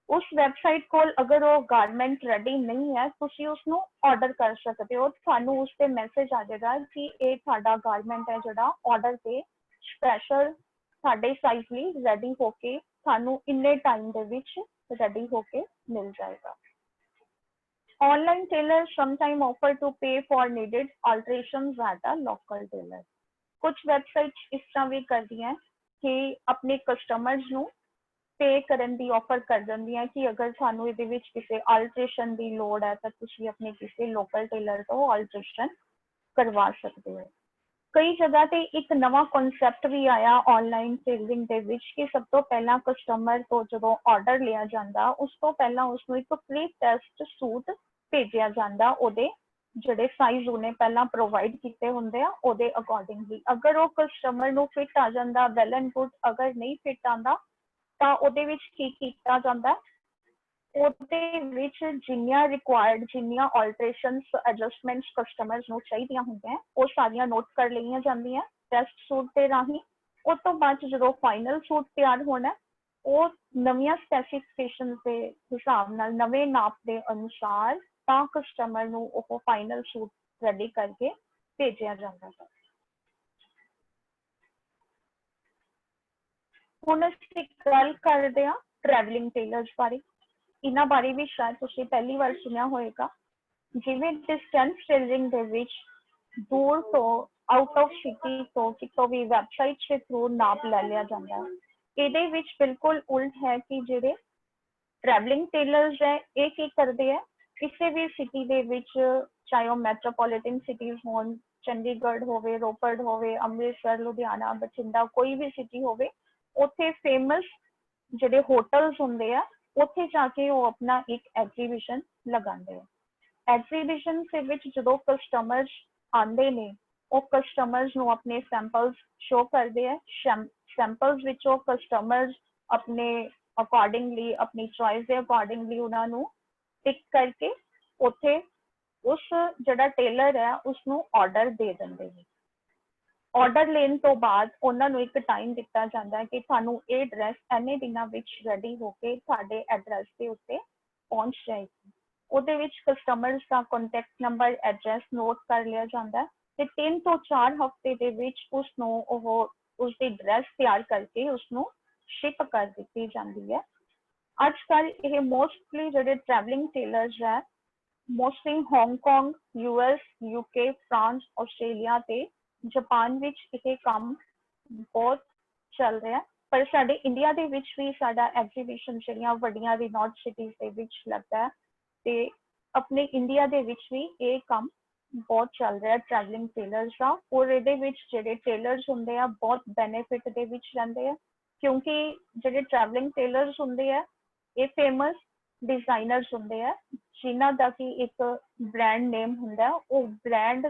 ਉਸ ਵੈਬਸਾਈਟ ਕੋਲ ਅਗਰ ਉਹ ਗਾਰਮੈਂਟ ਰੈਡੀ ਨਹੀਂ ਹੈ ਤੁਸੀਂ ਉਸਨੂੰ ਆਰਡਰ ਕਰ ਸਕਦੇ ਹੋ। ਤੁਹਾਨੂੰ ਉਸ ਤੇ ਮੈਸੇਜ ਆ ਜਾਏਗਾ ਕਿ ਇਹ ਤੁਹਾਡਾ ਗਾਰਮੈਂਟ ਹੈ ਜਿਹੜਾ ਆਰਡਰ ਤੇ ਸਪੈਸ਼ਲ ਸਾਡੇ ਸਾਈਜ਼ ਲਈ ਰੈਡੀ ਹੋ ਕੇ ਤੁਹਾਨੂੰ ਇੰਨੇ ਟਾਈਮ ਦੇ ਵਿੱਚ ਰੈਡੀ ਹੋ ਕੇ ਮਿਲ ਜਾਏਗਾ। Online tailors sometimes offer to pay for needed alterations at a local tailor। ਕੁਝ ਵੈਬਸਾਈਟਸ ਇਸ ਤਰ੍ਹਾਂ ਵੀ ਕਰਦੀਆਂ ਕਿ ਆਪਣੇ ਕਸਟਮਰਸ ਨੂੰ पे करन दी ऑफर कर दिंदियां कि अगर सानू इहदे विच किसी अल्ट्रेशन की लोड़ है तो तुसीं अपने किसी लोकल टेलर तो अल्ट्रेशन करवा सकते हो। कई जगह ते एक नवा कॉन्सैप्ट भी आया ऑनलाइन टेलरिंग दे विच कि सब तो पहला कस्टमर तो जदों ऑर्डर लिया जाता उस तो पहला उसनूं एक प्री टेस्ट सूट भेजिया जाता, ਉਹਦੇ ਜਿਹੜੇ ਸਾਈਜ਼ ਉਹਨੇ ਪਹਿਲਾਂ ਪ੍ਰੋਵਾਈਡ ਕੀਤੇ ਹੁੰਦੇ ਆ ਉਹਦੇ ਅਕੋਰਡਿੰਗਲੀ। ਅਗਰ ਉਹ ਕਸਟਮਰ ਨੂੰ ਫਿਟ ਆ ਜਾਂਦਾ ਵੈਲ ਐਂਡ ਗੁੱਡ, ਅਗਰ ਨਹੀਂ ਫਿਟ ਆਉਂਦਾ ਤਾਂ ਉਹਦੇ ਵਿੱਚ ਕੀ ਕੀਤਾ ਜਾਂਦਾ, ਉਹਦੇ ਵਿੱਚ ਜਿੰਨੀਆਂ ਰਿਕੁਆਇਰਡ ਜਿੰਨੀਆਂ ਆਲਟਰੇਸ਼ਨਸ ਐਡਜਸਟਮੈਂਟਸ ਕਸਟਮਰਸ ਨੂੰ ਚਾਹੀਦੀਆਂ ਹੁੰਦੀਆਂ ਉਹ ਸਾਰੀਆਂ ਨੋਟ ਕਰ ਲਈਆਂ ਜਾਂਦੀਆਂ ਟੈਸਟ ਸੂਟ ਦੇ ਰਾਹੀਂ। ਉਸ ਤੋਂ ਬਾਅਦ ਜਦੋਂ ਫਾਈਨਲ ਸੂਟ ਤਿਆਰ ਹੋਣਾ ਉਹ ਨਵੀਆਂ ਸਪੈਸੀਫਿਕੇਸ਼ਨਸ ਦੇ ਹਿਸਾਬ ਨਾਲ ਨਵੇਂ ਨਾਪ ਦੇ ਅਨੁਸਾਰ ਤਾਂ ਕਸਟਮਰ ਨੂੰ ਉਹ ਫਾਈਨਲ ਸੂਟ ਰੈਡੀ ਕਰਕੇ ਭੇਜਿਆ ਜਾਂਦਾ ਹੈ। ਹੁਣ ਅਸੀਂ ਗੱਲ ਕਰਦੇ ਹਾਂ ਟਰੈਵਲਿੰਗ ਟੇਲਰਸ ਬਾਰੇ। ਇਹਨਾਂ ਬਾਰੇ ਵੀ ਸ਼ਾਇਦ ਤੁਸੀਂ ਪਹਿਲੀ ਵਾਰ ਸੁਣਿਆ ਹੋਏਗਾ। ਜਿਵੇਂ ਡਿਸਟੈਂਸ ਟੇਲਰਿੰਗ ਦੇ ਵਿੱਚ ਦੂਰ ਤੋਂ ਆਊਟ ਆਫ ਸਿਟੀ ਤੋਂ ਕਿਤੋਂ ਵੀ ਵੈਬਸਾਈਟ ਦੇ ਥਰੂ ਨਾਪ ਲੈ ਲਿਆ ਜਾਂਦਾ ਹੈ। ਇਹਦੇ ਵਿੱਚ ਬਿਲਕੁਲ ਉਲਟ ਹੈ ਕਿ ਜਿਹੜੇ ਟਰੈਵਲਿੰਗ ਟੇਲਰਸ ਹੈ ਇਹ ਕੀ ਕਰਦੇ ਹੈ, ਕਿਸੇ ਵੀ ਸਿਟੀ ਦੇ ਵਿੱਚ, ਚਾਹੇ ਉਹ ਮੈਟਰੋਪੋਲੀਟਨ ਸਿਟੀਜ਼ ਹੋਣ, ਚੰਡੀਗੜ੍ਹ ਹੋਵੇ, ਰੋਪੜ ਹੋਵੇ, ਅੰਮ੍ਰਿਤਸਰ, ਲੁਧਿਆਣਾ, ਬਠਿੰਡਾ, ਕੋਈ ਵੀ ਸਿਟੀ ਹੋਵੇ, ਉੱਥੇ ਫੇਮਸ ਜਿਹੜੇ ਹੋਟਲਸ ਹੁੰਦੇ ਆ ਉੱਥੇ ਜਾ ਕੇ ਉਹ ਆਪਣਾ ਇੱਕ ਐਗਜ਼ੀਬਿਸ਼ਨ ਲਗਾਉਂਦੇ ਆ। ਐਗਜ਼ੀਬਿਸ਼ਨ ਦੇ ਵਿੱਚ ਜਦੋਂ ਕਸਟਮਰਸ ਆਉਂਦੇ ਨੇ ਉਹ ਕਸਟਮਰਸ ਨੂੰ ਆਪਣੇ ਸੈਂਪਲਸ ਸ਼ੋ ਕਰਦੇ ਆ। ਸੈਂਪਲਸ ਵਿੱਚੋਂ ਕਸਟਮਰਸ ਆਪਣੇ ਅਕੋਰਡਿੰਗਲੀ, ਆਪਣੀ ਚੋਇਸ ਦੇ ਅਕੋਰਡਿੰਗਲੀ ਉਹਨਾਂ ਨੂੰ ਪਿਕ ਕਰਕੇ ਉੱਥੇ ਉਸ ਜਿਹੜਾ ਟੇਲਰ ਹੈ ਉਸਨੂੰ ਆਰਡਰ ਦੇ ਦਿੰਦੇ ਨੇ। ਆਰਡਰ ਲੈਣ ਤੋਂ ਬਾਅਦ ਉਹਨਾਂ ਨੂੰ ਇੱਕ ਟਾਈਮ ਦਿੱਤਾ ਜਾਂਦਾ ਹੈ ਕਿ ਤੁਹਾਨੂੰ ਇਹ ਡਰੈਸ ਇੰਨੇ ਦਿਨਾਂ ਵਿੱਚ ਰੈਡੀ ਹੋ ਕੇ ਤੁਹਾਡੇ ਐਡਰੈਸ ਦੇ ਉੱਤੇ ਪਹੁੰਚ ਜਾਏਗੀ। ਉਹਦੇ ਵਿੱਚ ਕਸਟਮਰਸ ਦਾ ਕੰਟੈਕਟ ਨੰਬਰ, ਐਡਰੈਸ ਨੋਟ ਕਰ ਲਿਆ ਜਾਂਦਾ ਹੈ ਤੇ 3 ਤੋਂ 4 ਹਫ਼ਤੇ ਦੇ ਵਿੱਚ ਉਸਨੂੰ ਉਹ ਉਸਦੀ ਡਰੈਸ ਤਿਆਰ ਕਰਕੇ ਉਸਨੂੰ ਸ਼ਿਪ ਕਰ ਦਿੱਤੀ ਜਾਂਦੀ ਹੈ। ਅੱਜ ਕੱਲ੍ਹ ਇਹ ਮੋਸਟਲੀ ਜਿਹੜੇ ਟਰੈਵਲਿੰਗ ਟੇਲਰਸ ਹੈ mostly Hong Kong, US, UK, France, Australia ਤੇ ਜਾਪਾਨ ਵਿੱਚ ਇਹ ਕੰਮ ਬਹੁਤ ਚੱਲ ਰਿਹਾ। ਪਰ ਸਾਡੇ ਇੰਡੀਆ ਦੇ ਵਿੱਚ ਵੀ ਸਾਡਾ ਐਗਜ਼ੀਬਿਸ਼ਨ ਜਿਹੜੀਆਂ ਵੱਡੀਆਂ ਰਿਨੋਟ ਸਿਟੀਜ਼ ਦੇ ਵਿੱਚ ਲੱਗਦਾ ਹੈ ਤੇ ਆਪਣੇ ਇੰਡੀਆ ਦੇ ਵਿੱਚ ਵੀ ਇਹ ਕੰਮ ਬਹੁਤ ਚੱਲ ਰਿਹਾ ਟਰੈਵਲਿੰਗ ਟੇਲਰਸ ਦਾ। ਔਰ ਇਹਦੇ ਵਿੱਚ ਜਿਹੜੇ ਟੇਲਰਸ ਹੁੰਦੇ ਆ ਬਹੁਤ ਬੈਨੀਫਿਟ ਦੇ ਵਿੱਚ ਰਹਿੰਦੇ ਆ, ਕਿਉਂਕਿ ਜਿਹੜੇ ਟਰੈਵਲਿੰਗ ਟੇਲਰਸ ਹੁੰਦੇ ਆ ਇਹ ਫੇਮਸ ਡਿਜ਼ਾਈਨਰਸ ਹੁੰਦੇ ਆ ਜਿਨ੍ਹਾਂ ਦਾ ਕਿ ਇੱਕ ਬ੍ਰਾਂਡ ਨੇਮ ਹੁੰਦਾ। ਉਹ ਬ੍ਰਾਂਡ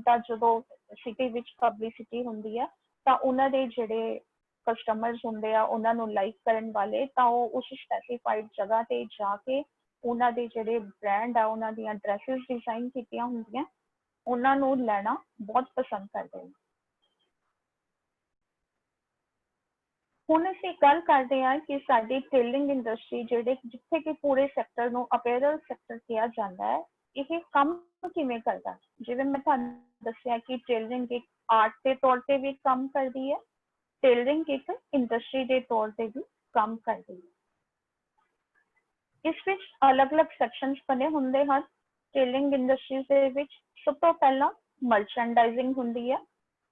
ਦਾ ਜਦੋਂ ਸਿਟੀ ਵਿੱਚ ਪਬਲਿਸਿਟੀ ਹੁੰਦੀ ਹੈ ਤਾਂ ਉਹਨਾਂ ਦੇ ਜਿਹੜੇ ਕਸਟਮਰਸ ਹੁੰਦੇ ਆ ਉਹਨਾਂ ਨੂੰ ਲਾਈਕ ਕਰਨ ਵਾਲੇ ਤਾਂ ਉਹ ਉਸ ਸਪੈਸੀਫਾਈਡ ਜਗ੍ਹਾ ਤੇ ਜਾ ਕੇ ਉਹਨਾਂ ਦੇ ਜਿਹੜੇ ਬ੍ਰਾਂਡ ਆ ਉਹਨਾਂ ਦੀਆਂ ਡਰੈਸਿਸ ਡਿਜ਼ਾਈਨ ਕੀਤੀਆਂ ਹੁੰਦੀਆਂ ਉਹਨਾਂ ਨੂੰ ਲੈਣਾ ਬਹੁਤ ਪਸੰਦ ਕਰਦੇ ਨੇ। ਹੁਣ ਅਸੀਂ ਗੱਲ ਕਰਦੇ ਹਾਂ ਕਿ ਸਾਡੀ ਟੇਲਰਿੰਗ ਇੰਡਸਟਰੀ ਜਿਹੜੇ ਜਿੱਥੇ ਕਿ ਪੂਰੇ ਸੈਕਟਰ ਨੂੰ ਅਪੈਰਲ ਸੈਕਟਰ ਕਿਹਾ ਜਾਂਦਾ ਹੈ ਇਹ ਕੰਮ ਕਿਵੇਂ ਕਰਦਾ। ਜਿਵੇਂ ਮੈਂ ਤੁਹਾਨੂੰ ਦੱਸਿਆ ਕਿ ਟੇਲਰਿੰਗ ਇੱਕ ਆਰਟ ਦੇ ਤੌਰ ਤੇ ਵੀ ਕੰਮ ਕਰਦੀ ਹੈ, ਟੇਲਰਿੰਗ ਇੱਕ ਇੰਡਸਟਰੀ ਦੇ ਤੌਰ ਤੇ ਵੀ ਕੰਮ ਕਰਦੀ ਹੈ। ਇਸ ਵਿੱਚ ਅਲੱਗ-ਅਲੱਗ ਸੈਕਸ਼ਨਸ ਬਣੇ ਹੁੰਦੇ ਹਨ ਟੇਲਰਿੰਗ ਇੰਡਸਟਰੀ ਦੇ ਵਿੱਚ। ਸਭ ਤੋਂ ਪਹਿਲਾਂ ਮਰਚੈਂਡਾਈਜ਼ਿੰਗ ਹੁੰਦੀ ਹੈ।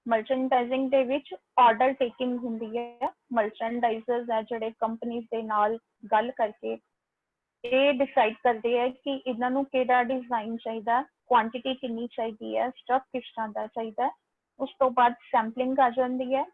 ਮਰਚੈਂਡਾਈਜ਼ਿੰਗ ਦੇ ਵਿੱਚ ਆਰਡਰ ਟੇਕਿੰਗ ਹੁੰਦੀ ਹੈ। ਮਰਚੈਂਡਾਈਜ਼ਰਸ ਹੈ ਜਿਹੜੇ ਕੰਪਨੀਜ਼ ਦੇ ਨਾਲ ਗੱਲ ਕਰਕੇ ਇਹ ਡਿਸਾਈਡ ਕਰਦੇ ਹੈ ਕਿ ਇਹਨਾਂ ਨੂੰ ਕਿਹੜਾ ਡਿਜ਼ਾਈਨ ਚਾਹੀਦਾ, ਕੁਆਂਟੀਟੀ ਕਿੰਨੀ ਚਾਹੀਦੀ ਹੈ, ਸਟਫ ਕਿਸ ਤਰ੍ਹਾਂ ਦਾ ਚਾਹੀਦਾ। ਉਸ ਤੋਂ ਬਾਅਦ ਸੈਂਪਲਿੰਗ ਆ ਜਾਂਦੀ ਹੈ।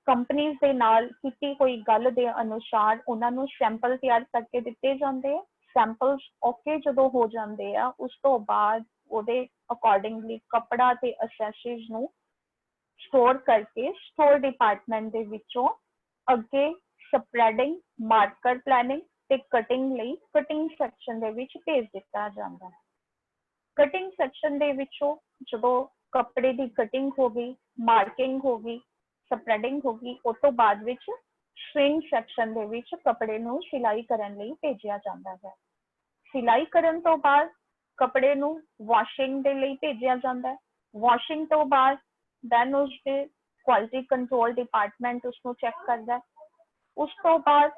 ਕੰਪਨੀਜ਼ ਦੇ ਨਾਲ ਕੀਤੀ ਹੋਈ ਗੱਲ ਦੇ ਅਨੁਸਾਰ ਉਹਨਾਂ ਨੂੰ ਸੈਂਪਲ ਤਿਆਰ ਕਰਕੇ ਦਿੱਤੇ ਜਾਂਦੇ ਆ। ਸੈਂਪਲਸ ਓਕੇ ਜਦੋਂ ਹੋ ਜਾਂਦੇ ਆ ਉਸ ਤੋਂ ਬਾਅਦ ਉਹਦੇ ਅਕੋਰਡਿੰਗਲੀ ਕੱਪੜਾ ਤੇ ਅਸੈਸਰੀਜ਼ ਨੂੰ ਸਟੋਰ ਕਰਕੇ ਸਟੋਰ ਡਿਪਾਰਟਮੈਂਟ ਦੇ ਵਿੱਚੋਂ ਅੱਗੇ ਸਪਰੈਡਿੰਗ, ਮਾਰਕਰ ਪਲੈਨਿੰਗ ਤੇ ਕਟਿੰਗ ਲਈ ਕਟਿੰਗ ਸੈਕਸ਼ਨ ਦੇ ਵਿੱਚ ਭੇਜ ਦਿੱਤਾ ਜਾਂਦਾ ਹੈ। ਕਟਿੰਗ ਸੈਕਸ਼ਨ ਦੇ ਵਿੱਚੋਂ ਜਦੋਂ ਕੱਪੜੇ ਦੀ ਕਟਿੰਗ ਹੋ ਗਈ, ਮਾਰਕਿੰਗ ਹੋ ਗਈ, ਸਪਰੈਡਿੰਗ ਹੋ ਗਈ, ਉਸ ਤੋਂ ਬਾਅਦ ਵਿੱਚ ਸਟਿੰਗ ਸੈਕਸ਼ਨ ਦੇ ਵਿੱਚ ਕੱਪੜੇ ਨੂੰ ਸਿਲਾਈ ਕਰਨ ਲਈ ਭੇਜਿਆ ਜਾਂਦਾ ਹੈ। ਸਿਲਾਈ ਕਰਨ ਤੋਂ ਬਾਅਦ ਕੱਪੜੇ ਨੂੰ ਵਾਸ਼ਿੰਗ ਦੇ ਲਈ ਭੇਜਿਆ ਜਾਂਦਾ ਹੈ। ਵਾਸ਼ਿੰਗ ਤੋਂ ਬਾਅਦ ਦੈਨ ਉਸਦੇ ਕੁਆਲਿਟੀ ਕੰਟਰੋਲ ਡਿਪਾਰਟਮੈਂਟ ਉਸਨੂੰ ਚੈੱਕ ਕਰਦਾ। ਉਸ ਤੋਂ ਬਾਅਦ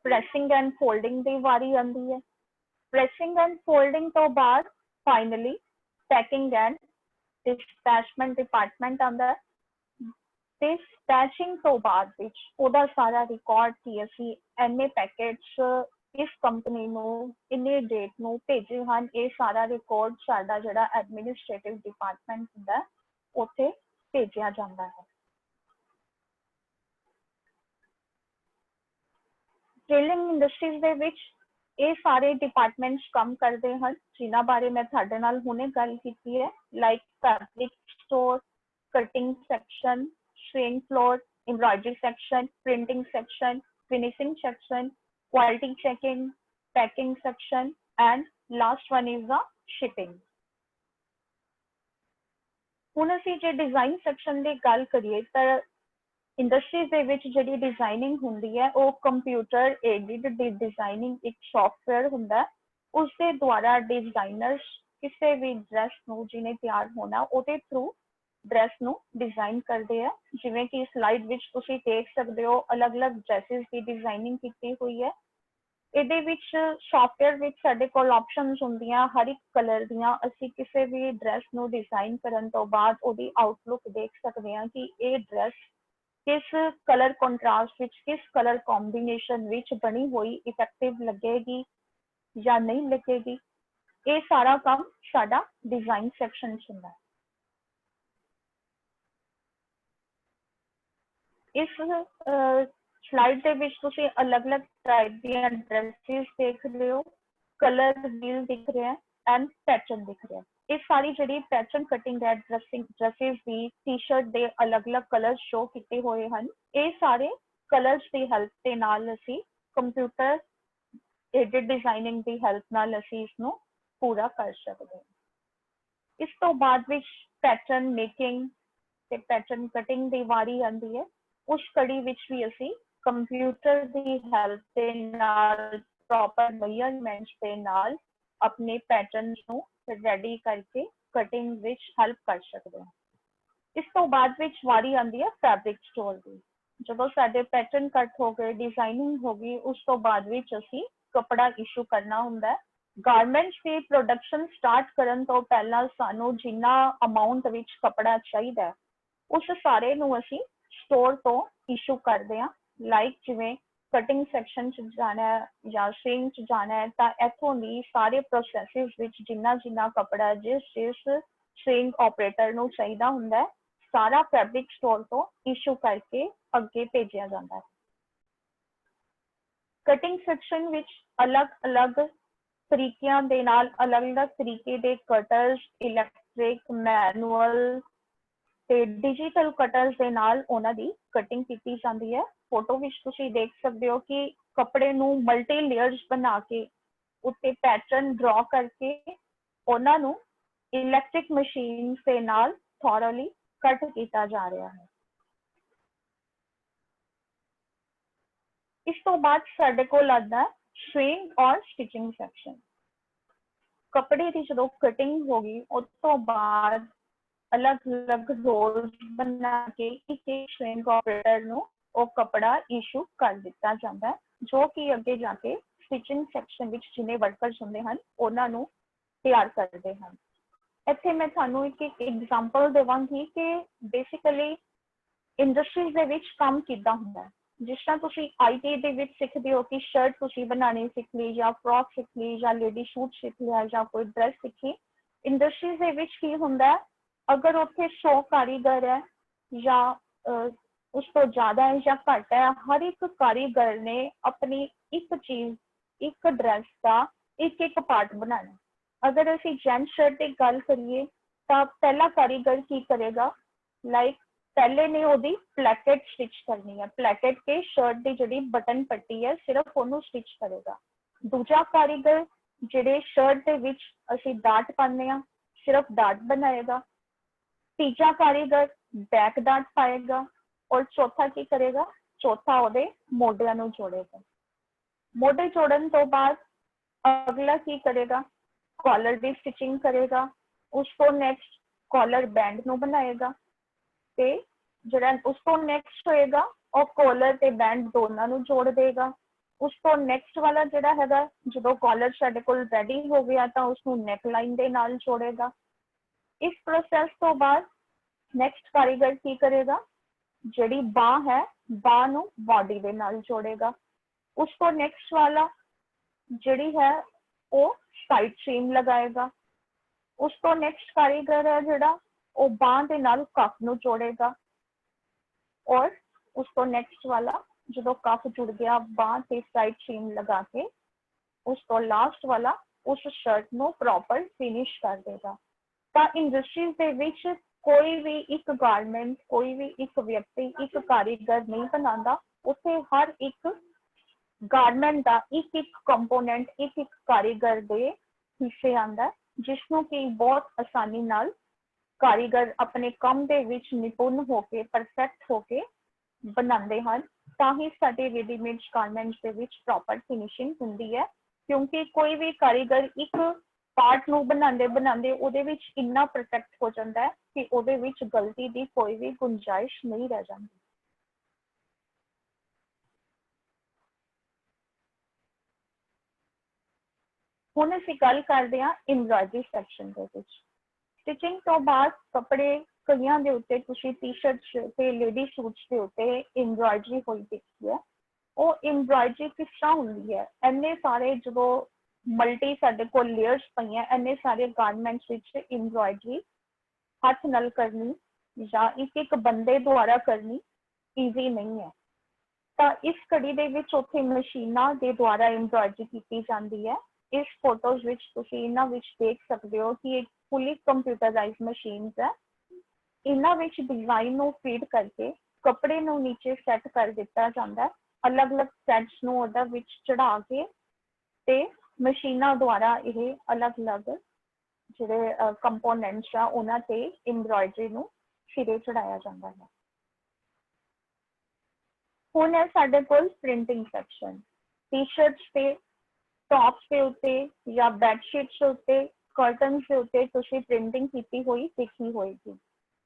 ਪ੍ਰੈਸਿੰਗ ਐਂਡ ਫੋਲਡਿੰਗ ਦੀ ਵਾਰੀ ਆਉਂਦੀ ਹੈ। ਪ੍ਰੈਸਿੰਗ ਐਂਡ ਫੋਲਡਿੰਗ ਤੋਂ ਬਾਅਦ ਫਾਈਨਲੀ ਪੈਕਿੰਗ ਐਂਡ ਡਿਸਪੈਚਮੈਂਟ ਡਿਪਾਰਟਮੈਂਟ ਆਉਂਦਾ ਹੈ। ਤੇ ਸਟੈਚਿੰਗ ਤੋਂ ਬਾਅਦ ਵਿੱਚ ਉਹਦਾ ਸਾਰਾ ਰਿਕਾਰਡ ਕਿ ਅਸੀਂ ਇੰਨੇ ਪੈਕੇਟਸ ਇਸ ਕੰਪਨੀ ਨੂੰ ਇੰਨੇ ਡੇਟ ਨੂੰ ਭੇਜੇ ਹਨ, ਇਹ ਸਾਰਾ ਰਿਕਾਰਡ ਸਾਡਾ ਜਿਹੜਾ ਐਡਮਿਨਿਸਟ੍ਰੇਟਿਵ ਡਿਪਾਰਟਮੈਂਟ ਹੁੰਦਾ ਉੱਥੇ ਭੇਜਿਆ ਜਾਂਦਾ ਹੈ। ਟੇਲਰਿੰਗ ਇੰਡਸਟਰੀਜ਼ ਦੇ ਵਿੱਚ ਇਹ ਸਾਰੇ ਡਿਪਾਰਟਮੈਂਟਸ ਕੰਮ ਕਰਦੇ ਹਨ ਜਿਨ੍ਹਾਂ ਬਾਰੇ ਮੈਂ ਤੁਹਾਡੇ ਨਾਲ ਹੁਣੇ ਗੱਲ ਕੀਤੀ ਹੈ, like fabric store, cutting section, sewing floor, embroidery section, printing section, finishing section, quality checking, packing section, and last one is the shipping. ਹੁਣ ਅਸੀਂ ਜੇ ਡਿਜ਼ਾਈਨ ਸੈਕਸ਼ਨ ਦੀ ਗੱਲ ਕਰੀਏ ਤਾਂ ਇੰਡਸਟਰੀਜ਼ ਦੇ ਵਿੱਚ ਜਿਹੜੀ ਡਿਜ਼ਾਈਨਿੰਗ ਹੁੰਦੀ ਹੈ ਉਹ ਕੰਪਿਊਟਰ ਏਡਿਡ ਦੀ ਡਿਜ਼ਾਈਨਿੰਗ ਇੱਕ ਸੌਫਟਵੇਅਰ ਹੁੰਦਾ उसके द्वारा डिजाइनर्स किसी भी ड्रैस ਨੂੰ ਜਿਹਨੇ ਤਿਆਰ ਹੋਣਾ ਉਹਦੇ ਥਰੂ ਡਰੈਸ ਨੂੰ ਡਿਜ਼ਾਈਨ ਕਰਦੇ ਆ। ਜਿਵੇਂ ਕਿ ਸਲਾਈਡ ਵਿੱਚ ਤੁਸੀਂ ਦੇਖ ਸਕਦੇ ਹੋ ਅਲੱਗ-ਅਲੱਗ ਡਰੈਸਸ ਦੀ ਡਿਜ਼ਾਈਨਿੰਗ ਕੀਤੀ ਹੋਈ ਹੈ। ਇਹਦੇ ਵਿੱਚ ਸੌਫਟਵੇਅਰ ਵਿੱਚ ਸਾਡੇ ਕੋਲ ਆਪਸ਼ਨਸ ਹੁੰਦੀਆਂ ਹਰ ਇੱਕ ਕਲਰ ਦੀਆਂ। ਅਸੀਂ ਕਿਸੇ ਵੀ ਡਰੈਸ ਨੂੰ ਡਿਜ਼ਾਈਨ ਕਰਨ ਤੋਂ ਬਾਅਦ ਉਹਦੀ ਆਊਟਲੁੱਕ ਦੇਖ ਸਕਦੇ ਹਾਂ ਕਿ ਇਹ ਡਰੈਸ ਕਿਸ ਕਲਰ ਕੰਟਰਾਸਟ ਵਿੱਚ, ਕਿਸ ਕਲਰ ਕੰਬੀਨੇਸ਼ਨ ਵਿੱਚ ਬਣੀ ਹੋਈ ਇਫੈਕਟਿਵ ਲੱਗੇਗੀ ਜਾਂ ਨਹੀਂ ਲੱਗੇਗੀ। ਇਹ ਸਾਰਾ ਕੰਮ ਸਾਡਾ ਡਿਜ਼ਾਈਨ ਸੈਕਸ਼ਨ 'ਚ ਹੁੰਦਾ ਹੈ। ਇਸ ਸਲਾਈਡ ਦੇ ਵਿੱਚ ਤੁਸੀਂ ਅਲੱਗ-ਅਲੱਗ ਟਾਈਪ ਦੀਆਂ ਡਰੈਸਿਸ ਦੇਖ ਰਹੇ ਹੋ, ਕਲਰ ਵੀਲ ਦਿਖ ਰਿਹਾ ਐਂਡ ਪੈਟਰਨ ਦਿਖ ਰਿਹਾ। ਇਹ ਸਾਰੀ ਜਿਹੜੀ ਪੈਟਰਨ ਕਟਿੰਗ ਹੈ ਡਰੈਸਿਸ ਦੀ ਟੀ-ਸ਼ਰਟ ਦੇ ਅਲੱਗ-ਅਲੱਗ ਕਲਰ ਸ਼ੋ ਕੀਤੇ ਹੋਏ ਹਨ। ਇਹ ਸਾਰੇ ਕਲਰਸ ਦੀ ਹੈਲਪ ਦੇ ਨਾਲ ਅਸੀਂ ਕੰਪਿਊਟਰ ਏਡਡ ਡਿਜ਼ਾਈਨਿੰਗ ਦੀ ਹੈਲਪ ਨਾਲ ਅਸੀਂ ਇਸਨੂੰ ਪੂਰਾ ਕਰ ਸਕਦੇ ਹਾਂ। ਇਸ ਤੋਂ ਬਾਅਦ ਵਿੱਚ ਪੈਟਰਨ ਮੇਕਿੰਗ ਤੇ ਪੈਟਰਨ ਕਟਿੰਗ ਦੀ ਵਾਰੀ ਆਉਂਦੀ ਹੈ। ਉਸ ਕੜੀ ਵਿੱਚ ਵੀ ਅਸੀਂ ਕੰਪਿਊਟਰ ਦੀ ਹੈਲਪ ਦੇ ਨਾਲ ਪ੍ਰੋਪਰ ਮੇਜਰਮੈਂਟਸ ਦੇ ਨਾਲ ਆਪਣੇ ਪੈਟਰਨਸ ਨੂੰ ਰੈਡੀ ਕਰਕੇ ਕਟਿੰਗ ਵਿੱਚ ਹੈਲਪ ਕਰ ਸਕਦੇ ਹਾਂ। ਇਸ ਤੋਂ ਬਾਅਦ ਵਿੱਚ ਵਾਰੀ ਆਉਂਦੀ ਹੈ ਫੈਬਰਿਕ ਸਟੋਰ ਦੀ। ਜਦੋਂ ਸਾਡੇ ਪੈਟਰਨ ਕੱਟ ਹੋ ਗਏ, ਡਿਜ਼ਾਈਨਿੰਗ ਹੋ ਗਈ, ਉਸ ਤੋਂ ਬਾਅਦ ਵਿੱਚ ਅਸੀਂ ਕੱਪੜਾ ਇਸ਼ੂ ਕਰਨਾ ਹੁੰਦਾ ਹੈ। ਗਾਰਮੈਂਟਸ ਦੀ ਪ੍ਰੋਡਕਸ਼ਨ ਸਟਾਰਟ ਕਰਨ ਤੋਂ ਪਹਿਲਾਂ ਸਾਨੂੰ ਜਿੰਨਾ ਅਮਾਉਂਟ ਵਿੱਚ ਕੱਪੜਾ ਚਾਹੀਦਾ ਹੈ ਉਸ ਸਾਰੇ ਨੂੰ ਅਸੀਂ ਸਟੋਰ ਤੋਂ ਇਸ਼ੂ ਕਰਦੇ ਹਾਂ। ਲਾਈਕ ਜਿਵੇਂ ਕਟਿੰਗ ਸੈਕਸ਼ਨ 'ਚ ਜਾਣਾ ਹੈ ਜਾਂ ਸਿੰਗ 'ਚ ਜਾਣਾ ਹੈ ਤਾਂ ਇੱਥੋਂ ਦੀ ਸਾਰੇ ਪ੍ਰੋਸੈਸਿਸ ਵਿੱਚ ਜਿੰਨਾ ਕੱਪੜਾ ਜਿਸ ਸਿੰਗ ਆਪਰੇਟਰ ਨੂੰ ਚਾਹੀਦਾ ਹੁੰਦਾ ਹੈ ਸਾਰਾ ਫੈਬਰਿਕ ਸਟੋਰ ਤੋਂ ਇਸ਼ੂ ਕਰਕੇ ਅੱਗੇ ਭੇਜਿਆ ਜਾਂਦਾ ਹੈ। ਕਟਿੰਗ ਸੈਕਸ਼ਨ ਵਿੱਚ ਅਲੱਗ-ਅਲੱਗ ਤਰੀਕਿਆਂ ਦੇ ਨਾਲ ਅਲੱਗ-ਅਲੱਗ ਤਰੀਕੇ ਦੇ ਕਟਰਸ, ਇਲੈਕਟ੍ਰਿਕ, ਮੈਨੂਅਲ ਤੇ ਡਿਜੀਟਲ ਕਟਰਸ ਦੇ ਨਾਲ ਉਹਨਾਂ ਦੀ ਕਟਿੰਗ ਕੀਤੀ ਜਾਂਦੀ ਹੈ। ਫੋਟੋ ਵਿੱਚ ਤੁਸੀਂ ਦੇਖ ਸਕਦੇ ਹੋ ਕਿ ਕੱਪੜੇ ਨੂੰ ਮਲਟੀ ਲੇਅਰਸ ਬਣਾ ਕੇ ਉੱਤੇ ਪੈਟਰਨ ਡਰਾ ਕਰਕੇ ਉਹਨਾਂ ਨੂੰ ਇਲੈਕਟ੍ਰਿਕ ਮਸ਼ੀਨ ਦੇ ਨਾਲ ਥੋਰਲੀ ਕੱਟ ਕੀਤਾ ਜਾ ਰਿਹਾ ਹੈ। ਇਸ ਤੋਂ ਬਾਅਦ ਸਾਡੇ ਕੋਲ ਆਉਂਦਾ ਸੂਇੰਗ ਔਰ ਸਟਿਚਿੰਗ ਸੈਕਸ਼ਨ। ਕੱਪੜੇ ਦੀ ਜਦੋਂ ਕਟਿੰਗ ਹੋ ਗਈ ਉਸ ਤੋਂ ਬਾਅਦ ਅਲੱਗ-ਅਲੱਗ ਰੋਲਸ ਬਣਾ ਕੇ ਇੱਕ ਸੂਇੰਗ ਆਪਰੇਟਰ ਨੂੰ ਉਹ ਕੱਪੜਾ ਇਸ਼ੂ ਕਰ ਦਿੱਤਾ ਜਾਂਦਾ ਜੋ ਕਿ ਅੱਗੇ ਜਾ ਕੇ ਸਟਿਚਿੰਗ ਸੈਕਸ਼ਨ ਵਿੱਚ ਜਿੰਨੇ ਵਰਕਰਸ ਹੁੰਦੇ ਹਨ ਉਹਨਾਂ ਨੂੰ ਤਿਆਰ ਕਰਦੇ ਹਨ। ਇੱਥੇ ਮੈਂ ਤੁਹਾਨੂੰ ਇੱਕ ਐਗਜ਼ਾਮਪਲ ਦੇਵਾਂਗੀ ਕਿ ਬੇਸਿਕਲੀ ਇੰਡਸਟਰੀਜ਼ ਦੇ ਵਿੱਚ ਕੰਮ ਕਿੱਦਾਂ ਹੁੰਦਾ ਹੈ। ਜਿਸ ਤਰ੍ਹਾਂ ਤੁਸੀਂ IT ਦੇ ਵਿੱਚ ਸਿੱਖਦੇ ਹੋ ਕਿ ਸ਼ਰਟ ਤੁਸੀਂ ਬਣਾਉਣੀ ਸਿੱਖ ਲਈ ਜਾਂ ਫਰੋਕ ਸਿੱਖ ਲਈ ਜਾਂ ਲੇਡੀ ਸੂਟ ਸਿੱਖ ਲਿਆ ਜਾਂ ਕੋਈ ਡਰੈਸ ਸਿੱਖੀ। ਇੰਡਸਟਰੀਜ਼ ਦੇ ਵਿੱਚ ਕੀ ਹੁੰਦਾ ਹੈ, ਅਗਰ ਉੱਥੇ 100 ਕਾਰੀਗਰ ਹੈ ਜਾਂ ਉਸ ਤੋਂ ਜ਼ਿਆਦਾ ਹੈ ਜਾਂ ਘੱਟ ਹੈ, ਹਰ ਇੱਕ ਕਾਰੀਗਰ ਨੇ ਆਪਣੀ ਇੱਕ ਚੀਜ਼, ਇੱਕ ਡਰੈਸ ਦਾ ਇੱਕ ਪਾਰਟ ਬਣਾਉਣਾ। ਅਗਰ ਅਸੀਂ ਜੈਂਟ ਸ਼ਰਟ ਦੀ ਗੱਲ ਕਰੀਏ ਤਾਂ ਪਹਿਲਾ ਕਾਰੀਗਰ ਕੀ ਕਰੇਗਾ, ਲਾਈਕ ਪਹਿਲੇ ਨੇ ਉਹਦੀ ਪਲੈਕਟ ਸਟਿਚ ਕਰਨੀ ਹੈ। ਪਲੈਕਟ ਕੇ ਸ਼ਰਟ ਦੀ ਜਿਹੜੀ ਬਟਨ ਪੱਟੀ ਹੈ ਸਿਰਫ ਉਹਨੂੰ ਸਟਿਚ ਕਰੇਗਾ। ਦੂਜਾ ਕਾਰੀਗਰ ਜਿਹੜੇ ਸ਼ਰਟ ਦੇ ਵਿੱਚ ਅਸੀਂ ਡਾਟ ਪਾਉਂਦੇ ਹਾਂ ਸਿਰਫ ਡਾਟ ਬਣਾਏਗਾ। ਤੀਜਾ ਕਾਰੀਗਰ ਬੈਕ ਡਾਟ ਪਾਏਗਾ ਔਰ ਚੌਥਾ ਕੀ ਕਰੇਗਾ, ਚੌਥਾ ਉਹਦੇ ਮੋਢਿਆਂ ਨੂੰ ਜੋੜੇਗਾ। ਮੋਢੇ ਜੋੜਨ ਤੋਂ ਬਾਅਦ ਅਗਲਾ ਕੀ ਕਰੇਗਾ, ਕਾਲਰ ਦੀ ਸਟਿਚਿੰਗ ਕਰੇਗਾ। ਉਸ ਤੋਂ ਨੈਕਸਟ ਕਾਲਰ ਬੈਂਡ ਨੂੰ ਬਣਾਏਗਾ ਤੇ ਜਿਹੜਾ ਉਸ ਤੋਂ ਨੈਕਸਟ ਹੋਏਗਾ ਉਹ ਕਾਲਰ ਤੇ ਬੈਂਡ ਦੋਨਾਂ ਨੂੰ ਜੋੜ ਦੇਗਾ। ਉਸ ਤੋਂ ਨੈਕਸਟ ਵਾਲਾ ਜਿਹੜਾ ਹੈਗਾ, ਜਦੋਂ ਕਾਲਰ ਸਾਡੇ ਕੋਲ ਰੈਡੀ ਹੋ ਗਿਆ ਤਾਂ ਉਸਨੂੰ ਨੈਕ ਲਾਈਨ ਦੇ ਨਾਲ ਜੋੜੇਗਾ। ਇਸ ਪ੍ਰੋਸੈਸ ਤੋਂ ਬਾਅਦ ਨੈਕਸਟ ਕਾਰੀਗਰ ਕੀ ਕਰੇਗਾ, ਜਿਹੜੀ ਬਾਹ ਹੈ ਬਾਹ ਨੂੰ ਬਾਡੀ ਦੇ ਨਾਲ ਜੋੜੇਗਾ। ਉਸ ਤੋਂ ਨੈਕਸਟ ਵਾਲਾ ਜਿਹੜੀ ਹੈ ਉਹ ਸਾਈਡ ਸੀਮ ਲਗਾਏਗਾ। ਉਸ ਤੋਂ ਨੈਕਸਟ ਕਾਰੀਗਰ ਹੈ ਜਿਹੜਾ ਉਹ ਬਾਹ ਦੇ ਨਾਲ ਕੱਫ ਨੂੰ ਜੋੜੇਗਾ ਔਰ ਉਸ ਤੋਂ ਨੈਕਸਟ ਵਾਲਾ ਜਦੋਂ ਕੱਫ ਜੁੜ ਗਿਆ ਬਾਹ ਤੇ ਸਾਈਡ ਸੀਮ ਲਗਾ ਕੇ ਉਸ ਤੋਂ ਲਾਸਟ ਵਾਲਾ ਉਸ ਸ਼ਰਟ ਨੂੰ ਪ੍ਰੋਪਰ ਫਿਨਿਸ਼ ਕਰ ਦੇਗਾ। ਤਾਂ ਇੰਡਸਟਰੀਜ਼ ਦੇ ਵਿੱਚ ਕੋਈ ਵੀ ਇੱਕ ਗਾਰਮੈਂਟ, ਕੋਈ ਵੀ ਇੱਕ ਵਿਅਕਤੀ ਇੱਕ ਕਾਰੀਗਰ ਨਹੀਂ ਬਣਾਉਂਦਾ। ਉੱਥੇ ਹਰ ਇੱਕ ਗਾਰਮੈਂਟ ਦਾ ਇੱਕ ਕੰਪੋਨੈਂਟ ਇੱਕ ਕਾਰੀਗਰ ਦੇ ਹਿੱਸੇ ਆਉਂਦਾ ਜਿਸ ਨੂੰ ਕਿ ਬਹੁਤ ਆਸਾਨੀ ਨਾਲ ਕਾਰੀਗਰ ਆਪਣੇ ਕੰਮ ਦੇ ਵਿੱਚ ਨਿਪੁੰਨ ਹੋ ਕੇ ਪਰਫੈਕਟ ਹੋ ਕੇ ਬਣਾਉਂਦੇ ਹਨ। ਤਾਂ ਹੀ ਸਾਡੇ ਰੈਡੀਮੇਡ ਗਾਰਮੈਂਟਸ ਦੇ ਵਿੱਚ ਪ੍ਰੋਪਰ ਫਿਨਿਸ਼ਿੰਗ ਹੁੰਦੀ ਹੈ। क्योंकि कोई भी कारीगर एक पार्ट नूं बनांदे बनांदे ਉਹਦੇ ਵਿੱਚ ਇੰਨਾ ਪ੍ਰੋਟੈਕਟ ਹੋ ਜਾਂਦਾ ਹੈ ਕਿ ਉਹਦੇ ਵਿੱਚ ਗਲਤੀ ਦੀ ਕੋਈ ਵੀ ਗੁੰਜਾਇਸ਼ ਨਹੀਂ ਰਹਿ ਜਾਂਦੀ। ਹੁਣ ਅਸੀਂ ਗੱਲ ਕਰਦੇ ਹਾਂ ਐਮਬਰਾਇਡਰੀ ਸੈਕਸ਼ਨ ਦੇ ਵਿੱਚ। ਸਟਿਚਿੰਗ ਤੋਂ ਬਾਅਦ ਕੱਪੜੇ ਕਈਆਂ ਦੇ ਉੱਤੇ ਤੁਸੀਂ ਟੀ-ਸ਼ਰਟਸ ਤੇ ਲੇਡੀ ਸੂਟਸ ਦੇ ਉੱਤੇ ਐਮਬਰਾਇਡਰੀ ਹੋਈ ਦਿਖਦੀ ਹੈ। ਉਹ ਐਮਬਰਾਇਡਰੀ ਕਿਸ ਤਰ੍ਹਾਂ ਹੁੰਦੀ ਹੈ? ਇੰਨੇ ਸਾਰੇ ਜਦੋਂ ਮਲਟੀ ਸਾਡੇ ਕੋਲ ਲੇਅਰਸ ਪਈਆਂ, ਇੰਨੇ ਸਾਰੇ ਗਾਰਮੈਂਟਸ ਵਿੱਚ ਐਮਬਰਾਇਡਰੀ ਹੱਥ ਨਾਲ ਕਰਨੀ ਜਾਂ ਇੱਕ ਇੱਕ ਬੰਦੇ ਦੁਆਰਾ ਕਰਨੀ ਈਜ਼ੀ ਨਹੀਂ ਹੈ। ਤਾਂ ਇਸ ਘੜੀ ਦੇ ਵਿੱਚ ਉੱਥੇ ਮਸ਼ੀਨਾਂ ਦੇ ਦੁਆਰਾ ਐਮਬਰਾਇਡਰੀ ਕੀਤੀ ਜਾਂਦੀ ਹੈ। ਇਸ ਫੋਟੋਜ਼ ਵਿੱਚ ਤੁਸੀਂ ਇਹਨਾਂ ਵਿੱਚ ਦੇਖ ਸਕਦੇ ਹੋ ਕਿ ਇੱਕ ਫੁੱਲੀ ਕੰਪਿਊਟਰਾਈਜ਼ਡ ਮਸ਼ੀਨਸ ਹੈ। ਇਹਨਾਂ ਵਿੱਚ ਡਿਜ਼ਾਈਨ ਨੂੰ ਫੀਡ ਕਰਕੇ ਕੱਪੜੇ ਨੂੰ ਨੀਚੇ ਸੈੱਟ ਕਰ ਦਿੱਤਾ ਜਾਂਦਾ ਹੈ। ਅਲੱਗ-ਅਲੱਗ ਸੈਟਸ ਨੂੰ ਉਹਦਾ ਵਿੱਚ ਚੜਾ ਕੇ ਤੇ ਮਸ਼ੀਨਾਂ ਦੁਆਰਾ ਇਹ ਅਲੱਗ-ਅਲੱਗ ਜਿਹੜੇ ਕੰਪੋਨੈਂਟਸ ਆ ਉਹਨਾਂ ਤੇ ਐਮਬਰਾਇਡਰੀ ਨੂੰ ਸਿਰੇ ਚੜਾਇਆ ਜਾਂਦਾ ਹੈ। ਹੁਣ ਹੈ ਸਾਡੇ ਕੋਲ ਪ੍ਰਿੰਟਿੰਗ ਸੈਕਸ਼ਨ। ਟੀ-ਸ਼ਰਟਸ ਤੇ ਟੌਪਸ ਦੇ ਉੱਤੇ ਜਾਂ ਬੈਡਸ਼ੀਟਸ ਉੱਤੇ ਕਰਟਨਸ ਦੇ ਉੱਤੇ ਤੁਸੀਂ ਪ੍ਰਿੰਟਿੰਗ ਕੀਤੀ ਹੋਈ ਦੇਖੀ ਹੋਏਗੀ।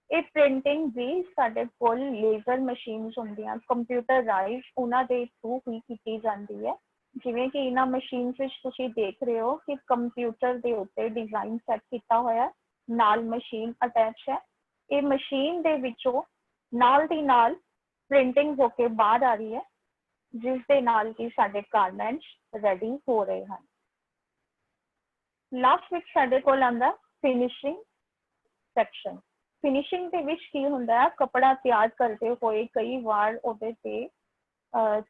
ਇਹ ਪ੍ਰਿੰਟਿੰਗ ਵੀ ਸਾਡੇ ਕੋਲ ਲੇਜ਼ਰ ਮਸ਼ੀਨਸ ਹੁੰਦੀਆਂ ਕੰਪਿਊਟਰਾਈਜ਼ਡ, ਉਹਨਾਂ ਦੇ ਥਰੂ ਹੀ ਕੀਤੀ ਜਾਂਦੀ ਹੈ। ਜਿਵੇਂ ਕਿ ਇਹਨਾਂ ਮਸ਼ੀਨਸ ਵਿੱਚ ਤੁਸੀਂ ਦੇਖ ਰਹੇ ਹੋ ਕਿ ਕੰਪਿਊਟਰ ਦੇ ਉੱਤੇ ਡਿਜ਼ਾਈਨ ਸੈੱਟ ਕੀਤਾ ਹੋਇਆ, ਨਾਲ ਮਸ਼ੀਨ ਅਟੈਚ ਹੈ। ਇਹ ਮਸ਼ੀਨ ਦੇ ਵਿੱਚੋਂ ਨਾਲ ਦੀ ਨਾਲ ਪ੍ਰਿੰਟਿੰਗ ਹੋ ਕੇ ਬਾਹਰ ਆ ਰਹੀ ਹੈ, ਜਿਸ ਦੇ ਨਾਲ ਕਿ ਸਾਡੇ ਗਾਰਮੈਂਟਸ ਰੈਡੀ ਹੋ ਰਹੇ ਹਨ। ਲਾਸਟ ਵਿੱਚ ਸਾਡੇ ਕੋਲ ਆਉਂਦਾ ਫਿਨਿਸ਼ਿੰਗ ਸੈਕਸ਼ਨ। ਫਿਨਿਸ਼ਿੰਗ ਦੇ ਵਿੱਚ ਕੀ ਹੁੰਦਾ ਹੈ? ਕੱਪੜਾ ਤਿਆਰ ਕਰਦੇ ਹੋਏ ਕਈ ਵਾਰ ਉਹਦੇ ਤੇ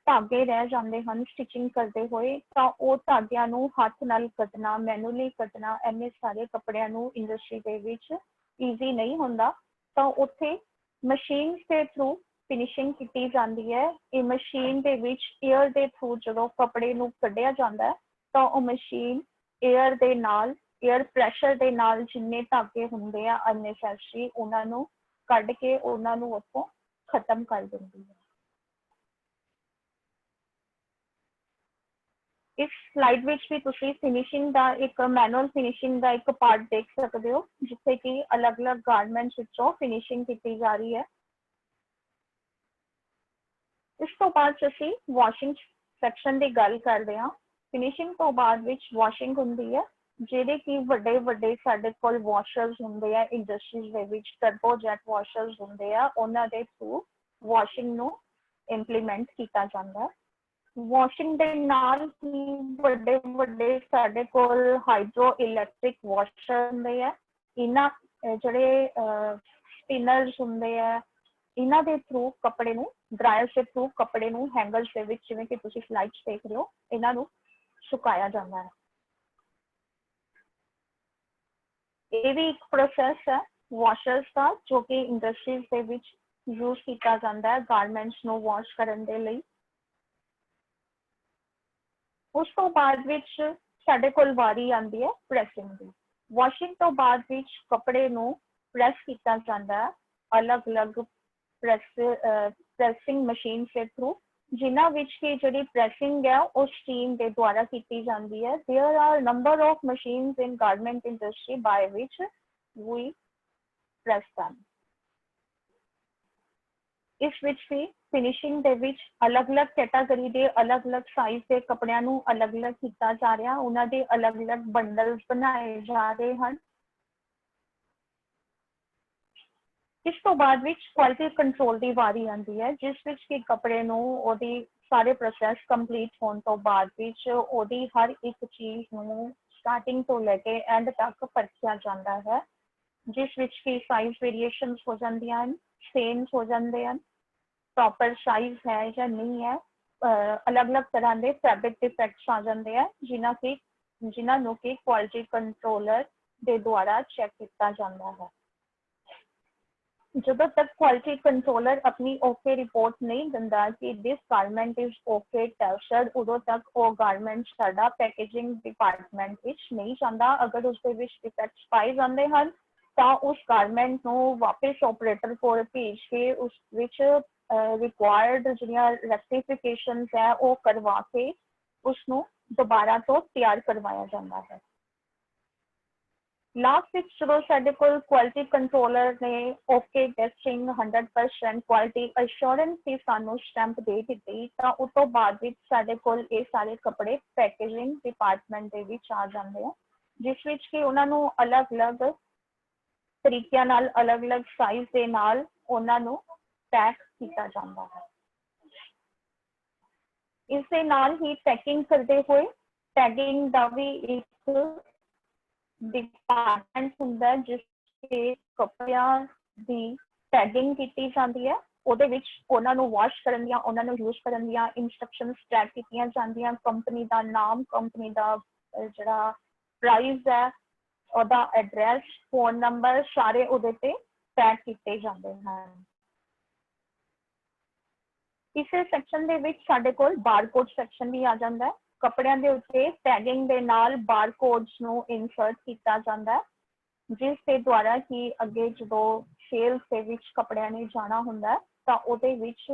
ਧਾਗੇ ਰਹਿ ਜਾਂਦੇ ਹਨ ਸਟਿਚਿੰਗ ਕਰਦੇ ਹੋਏ, ਤਾਂ ਉਹ ਧਾਗਿਆਂ ਨੂੰ ਹੱਥ ਨਾਲ ਕੱਟਣਾ, ਮੈਨੂਅਲੀ ਕੱਟਣਾ ਇੰਨੇ ਸਾਰੇ ਕੱਪੜਿਆਂ ਨੂੰ ਇੰਡਸਟਰੀ ਦੇ ਵਿੱਚ ਈਜ਼ੀ ਨਹੀਂ ਹੁੰਦਾ। ਤਾਂ ਉੱਥੇ ਮਸ਼ੀਨ ਦੇ ਥਰੂ ਫਿਨਿਸ਼ਿੰਗ ਕੀਤੀ ਜਾਂਦੀ ਹੈ। ਇਹ ਮਸ਼ੀਨ ਦੇ ਵਿੱਚ ਏਅਰ ਦੇ ਥਰੂ ਜਦੋਂ ਕੱਪੜੇ ਨੂੰ ਕੱਢਿਆ ਜਾਂਦਾ ਹੈ ਤਾਂ ਉਹ ਮਸ਼ੀਨ ਏਅਰ ਦੇ ਨਾਲ, ਏਅਰ ਪ੍ਰੈਸ਼ਰ ਦੇ ਨਾਲ ਜਿੰਨੇ ਧਾਗੇ ਹੁੰਦੇ ਆ ਅਨਨੈਸੈਸਰੀ, ਉਹਨਾਂ ਨੂੰ ਕੱਢ ਕੇ ਉਹਨਾਂ ਨੂੰ ਉੱਥੋਂ ਖਤਮ ਕਰ ਦਿੰਦੀ ਹੈ। ਇਸ ਸਲਾਈਡ ਵਿੱਚ ਵੀ ਤੁਸੀਂ ਫਿਨਿਸ਼ਿੰਗ ਦਾ ਇੱਕ ਮੈਨੂਅਲ ਫਿਨਿਸ਼ਿੰਗ ਦਾ ਇੱਕ ਪਾਰਟ ਦੇਖ ਸਕਦੇ ਹੋ, ਜਿੱਥੇ ਕਿ ਅਲੱਗ-ਅਲੱਗ ਗਾਰਮੈਂਟਸ ਵਿੱਚੋਂ ਫਿਨਿਸ਼ਿੰਗ ਕੀਤੀ ਜਾ ਰਹੀ ਹੈ। ਇਸ ਤੋਂ ਬਾਅਦ ਅਸੀਂ ਵਾਸ਼ਿੰਗ ਸੈਕਸ਼ਨ ਦੀ ਗੱਲ ਕਰਦੇ ਹਾਂ। ਫਿਨਿਸ਼ਿੰਗ ਤੋਂ ਬਾਅਦ ਵਿੱਚ ਵਾਸ਼ਿੰਗ ਹੁੰਦੀ ਹੈ, ਜਿਹੜੇ ਕਿ ਵੱਡੇ ਵੱਡੇ ਸਾਡੇ ਕੋਲ ਵਾਸ਼ਰਸ ਹੁੰਦੇ ਆ ਇੰਡਸਟਰੀਜ਼ ਦੇ ਵਿੱਚ, ਟਰਬੋਜੈਟ ਵਾਸ਼ਰਸ ਹੁੰਦੇ ਆ, ਉਹਨਾਂ ਦੇ ਥਰੂ ਵਾਸ਼ਿੰਗ ਨੂੰ ਇੰਪਲੀਮੈਂਟ ਕੀਤਾ ਜਾਂਦਾ ਹੈ। ਵਾਸ਼ਿੰਗ ਦੇ ਨਾਲ ਹੀ ਵੱਡੇ ਵੱਡੇ ਸਾਡੇ ਕੋਲ ਹਾਈਡਰੋ ਇਲੈਕਟ੍ਰਿਕ ਵਾਸ਼ਰ ਹੁੰਦੇ ਆ। ਇਹਨਾਂ ਜਿਹੜੇ ਸਪਿਨਰਸ ਹੁੰਦੇ ਆ, ਇਹਨਾਂ ਦੇ ਥਰੂ ਕੱਪੜੇ ਨੂੰ, ਡਰਾਇਰ ਦੇ ਥਰੂ ਕੱਪੜੇ ਨੂੰ ਹੈਂਗਰਸ ਦੇ ਵਿੱਚ, ਜਿਵੇਂ ਕਿ ਤੁਸੀਂ ਸਲਾਈਡਸ ਦੇਖ ਰਹੇ ਹੋ, ਇਹਨਾਂ ਨੂੰ ਸੁਕਾਇਆ ਜਾਂਦਾ ਹੈ। ਇਹ ਵੀ ਇੱਕ ਪ੍ਰੋਸੈਸ ਹੈ ਵਾਸ਼ਰਸ ਦਾ, ਜੋ ਕਿ ਇੰਡਸਟਰੀਜ਼ ਦੇ ਵਿੱਚ ਯੂਜ਼ ਕੀਤਾ ਜਾਂਦਾ ਹੈ ਗਾਰਮੈਂਟਸ ਨੂੰ ਵਾਸ਼ ਕਰਨ ਦੇ ਲਈ। ਉਸ ਤੋਂ ਬਾਅਦ ਵਿੱਚ ਸਾਡੇ ਕੋਲ ਵਾਰੀ ਆਉਂਦੀ ਹੈ ਪ੍ਰੈਸਿੰਗ ਦੀ। ਵਾਸ਼ਿੰਗ ਤੋਂ ਬਾਅਦ ਵਿੱਚ ਕੱਪੜੇ ਨੂੰ ਪ੍ਰੈਸ ਕੀਤਾ ਜਾਂਦਾ ਹੈ ਅਲੱਗ-ਅਲੱਗ ਪ੍ਰੈਸਿੰਗ ਮਸ਼ੀਨ ਦੇ ਥਰੂ, ਜਿਨ੍ਹਾਂ ਵਿੱਚ ਕਿ ਜਿਹੜੀ ਪ੍ਰੈਸਿੰਗ ਹੈ ਉਹ ਸਟੀਮ ਦੇ ਦੁਆਰਾ ਕੀਤੀ ਜਾਂਦੀ ਹੈ। There are number of machines in garment industry by which we press them। ਇਸ ਵਿੱਚ ਵੀ ਫਿਨਿਸ਼ਿੰਗ ਦੇ ਵਿੱਚ ਅਲੱਗ-ਅਲੱਗ ਕੈਟਾਗਰੀ ਦੇ ਅਲੱਗ-ਅਲੱਗ ਸਾਈਜ਼ ਦੇ ਕੱਪੜਿਆਂ ਨੂੰ ਅਲੱਗ-ਅਲੱਗ ਕੀਤਾ ਜਾ ਰਿਹਾ, ਉਹਨਾਂ ਦੇ ਅਲੱਗ-ਅਲੱਗ ਬੰਡਲਸ ਬਣਾਏ ਜਾ ਰਹੇ ਹਨ। ਇਸ ਤੋਂ ਬਾਅਦ ਵਿੱਚ ਕੁਆਲਿਟੀ ਕੰਟਰੋਲ ਦੀ ਵਾਰੀ ਆਉਂਦੀ ਹੈ, ਜਿਸ ਵਿੱਚ ਕਿ ਕੱਪੜੇ ਨੂੰ ਉਹਦੀ ਸਾਰੇ ਪ੍ਰੋਸੈਸ ਕੰਪਲੀਟ ਹੋਣ ਤੋਂ ਬਾਅਦ ਵਿੱਚ ਉਹਦੀ ਹਰ ਇੱਕ ਚੀਜ਼ ਨੂੰ ਸਟਾਰਟਿੰਗ ਤੋਂ ਲੈ ਕੇ ਐਂਡ ਤੱਕ ਪਰਖਿਆ ਜਾਂਦਾ ਹੈ, ਜਿਸ ਵਿੱਚ ਕਿ ਸਾਈਜ਼ ਵੇਰੀਏਸ਼ਨਸ ਹੋ ਜਾਂਦੀਆਂ ਹਨ, ਸੇਮਸ ਹੋ ਜਾਂਦੇ ਹਨ, ਪ੍ਰੋਪਰ ਸਾਈਜ਼ ਹੈ ਜਾਂ ਨਹੀਂ ਹੈ, ਅਲੱਗ-ਅਲੱਗ ਤਰ੍ਹਾਂ ਦੇ ਫੈਬਰਿਕ ਡਿਫੈਕਟਸ ਆ ਜਾਂਦੇ ਆ, ਜਿਨ੍ਹਾਂ ਨੂੰ ਕਿ ਕੁਆਲਿਟੀ ਕੰਟਰੋਲਰ ਦੇ ਦੁਆਰਾ ਚੈੱਕ ਕੀਤਾ ਜਾਂਦਾ ਹੈ। ਜਦੋਂ ਤੱਕ ਕੁਆਲਿਟੀ ਕੰਟਰੋਲਰ ਆਪਣੀ ਓਕੇ ਰਿਪੋਰਟ ਨਹੀਂ ਦਿੰਦਾ ਕਿ ਦਿਸ ਗਾਰਮੈਂਟ ਇਜ਼ ਓਕੇ ਟੈਸਟਡ, ਉਦੋਂ ਤੱਕ ਉਹ ਗਾਰਮੈਂਟ ਸਾਡਾ ਪੈਕੇਜਿੰਗ ਡਿਪਾਰਟਮੈਂਟ ਵਿੱਚ ਨਹੀਂ ਜਾਂਦਾ। ਅਗਰ ਉਸਦੇ ਵਿੱਚ ਡਿਫੈਕਟਸ ਪਾਏ ਜਾਂਦੇ ਹਨ ਤਾਂ ਉਸ ਗਾਰਮੈਂਟ ਨੂੰ ਵਾਪਿਸ ਆਪਰੇਟਰ ਕੋਲ ਭੇਜ ਕੇ ਉਸ ਵਿੱਚ ਰਿਕੁਆਇਰਡ ਜਿਹੜੀਆਂ ਰੈਕਟੀਫਿਕੇਸ਼ਨਸ ਹੈ ਉਹ ਕਰਵਾ ਕੇ ਉਸਨੂੰ दोबारा तो तैयार करवाया जाता है। लास्ट ਵਿੱਚ ਜਦੋਂ ਸਾਡੇ ਕੋਲ ਕੁਆਲਿਟੀ ਕੰਟਰੋਲਰ ਨੇ ਓਕੇ ਟੈਸਟਿੰਗ 100% ਕੁਆਲਿਟੀ ਅਸ਼ੋਰੈਂਸ ਦੀ ਸਾਨੂੰ ਸਟੈਂਪ ਦੇ ਦਿੱਤੀ ਤਾਂ ਉਸ ਤੋਂ ਬਾਅਦ ਵਿੱਚ ਸਾਡੇ ਕੋਲ ਇਹ ਸਾਰੇ ਕੱਪੜੇ ਪੈਕੇਜਿੰਗ ਡਿਪਾਰਟਮੈਂਟ ਦੇ ਵਿੱਚ ਆ ਜਾਂਦੇ ਆ, ਜਿਸ ਵਿੱਚ ਕਿ ਉਹਨਾਂ ਨੂੰ ਅਲੱਗ-ਅਲੱਗ ਤਰੀਕਿਆਂ ਨਾਲ ਅਲੱਗ-ਅਲੱਗ ਸਾਈਜ਼ ਦੇ ਨਾਲ ਉਹਨਾਂ ਨੂੰ ਪੈਕ ਕੀਤਾ ਜਾਂਦਾ ਹੈ। ਇਸ ਦੇ ਨਾਲ ਹੀ ਪੈਕਿੰਗ ਕਰਦੇ ਹੋਏ ਟੈਗਿੰਗ ਦਾ ਵੀ ਇੱਕ डिपार्टमेंट ਹੁੰਦਾ ਹੈ ਜਿਸ ਤੇ ਕੱਪੜਿਆਂ ਦੀ ਟੈਗਿੰਗ ਕੀਤੀ ਜਾਂਦੀ ਹੈ। ਉਹਦੇ ਵਿੱਚ ਉਹਨਾਂ ਨੂੰ ਵਾਸ਼ ਕਰਨ ਦੀਆਂ, ਉਹਨਾਂ ਨੂੰ ਯੂਜ਼ ਕਰਨ ਦੀਆਂ ਇੰਸਟਰਕਸ਼ਨਸ ਟੈਗ ਕੀਤੀਆਂ ਜਾਂਦੀਆਂ, ਕੰਪਨੀ ਦਾ ਨਾਮ, ਕੰਪਨੀ ਦਾ ਜਿਹੜਾ ਪ੍ਰਾਈਸ ਹੈ, ਉਹਦਾ ਐਡਰੈਸ, ਫੋਨ ਨੰਬਰ ਸਾਰੇ ਉਹਦੇ ਤੇ ਟੈਗ ਕੀਤੇ ਜਾਂਦੇ ਹਨ। ਇਸੇ ਸੈਕਸ਼ਨ ਦੇ ਵਿੱਚ ਸਾਡੇ ਕੋਲ ਬਾਰਕੋਡ ਸੈਕਸ਼ਨ ਵੀ ਆ ਜਾਂਦਾ ਹੈ। ਕੱਪੜਿਆਂ ਦੇ ਉੱਤੇ ਟੈਗਿੰਗ ਦੇ ਨਾਲ ਬਾਰਕੋਡਸ ਨੂੰ ਇਨਸਰਟ ਕੀਤਾ ਜਾਂਦਾ ਹੈ, ਜਿਸ ਦੇ ਦੁਆਰਾ ਕਿ ਅੱਗੇ ਜਦੋਂ ਸੇਲਸ ਦੇ ਵਿੱਚ ਕੱਪੜਿਆਂ ਨੇ ਜਾਣਾ ਹੁੰਦਾ ਤਾਂ ਉਹਦੇ ਵਿੱਚ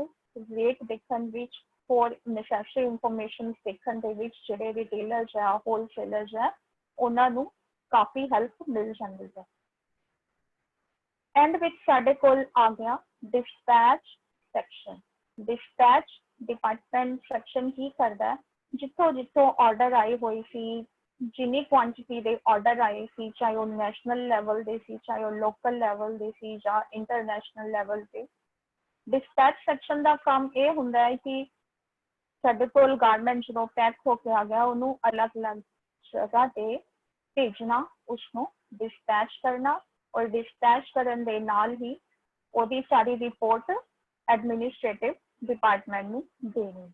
ਰੇਟ ਦੇਖਣ ਵਿੱਚ, ਹੋਰ ਨੈਸੈਸਰੀ ਇਨਫੋਰਮੇਸ਼ਨ ਦੇਖਣ ਦੇ ਵਿੱਚ ਜਿਹੜੇ ਰਿਟੇਲਰਸ ਹੈ, ਹੋਲਸੇਲਰਸ ਹੈ, ਉਹਨਾਂ ਨੂੰ ਕਾਫੀ ਹੈਲਪ ਮਿਲ ਜਾਂਦੀ ਹੈ। ਐਂਡ ਵਿੱਚ ਸਾਡੇ ਕੋਲ ਆ ਗਿਆ dispatch section. Dispatch department section ਕੀ ਕਰਦਾ ਹੈ, ਜਿੱਥੋਂ ਆਰਡਰ ਆਏ ਹੋਏ ਸੀ, ਜਿੰਨੀ ਕੁਆਂਟੀਟੀ ਦੇ ਆਰਡਰ ਆਏ ਸੀ, ਚਾਹੇ ਉਹ ਨੈਸ਼ਨਲ ਲੈਵਲ ਦੇ ਸੀ, ਚਾਹੇ ਉਹ ਲੋਕਲ ਲੈਵਲ ਦੇ ਸੀ ਜਾਂ ਇੰਟਰਨੈਸ਼ਨਲ ਲੈਵਲ ਤੇ। ਡਿਸਪੈਚ ਸੈਕਸ਼ਨ ਦਾ ਕੰਮ ਇਹ ਹੁੰਦਾ ਹੈ ਕਿ ਸਾਡੇ ਕੋਲ ਗਾਰਮੈਂਟ ਜਦੋਂ ਪੈਕ ਹੋ ਕੇ ਆ ਗਿਆ ਉਹਨੂੰ ਅਲੱਗ-ਅਲੱਗ ਜਗ੍ਹਾ ਤੇ ਭੇਜਣਾ, ਉਸਨੂੰ ਡਿਸਪੈਚ ਕਰਨਾ, ਔਰ ਡਿਸਪੈਚ ਕਰਨ ਦੇ ਨਾਲ ਹੀ ਉਹਦੀ ਸਾਰੀ ਰਿਪੋਰਟ ਐਡਮਿਨਿਸਟ੍ਰੇਟਿਵ ਡਿਪਾਰਟਮੈਂਟ ਨੂੰ ਦੇਣੀ।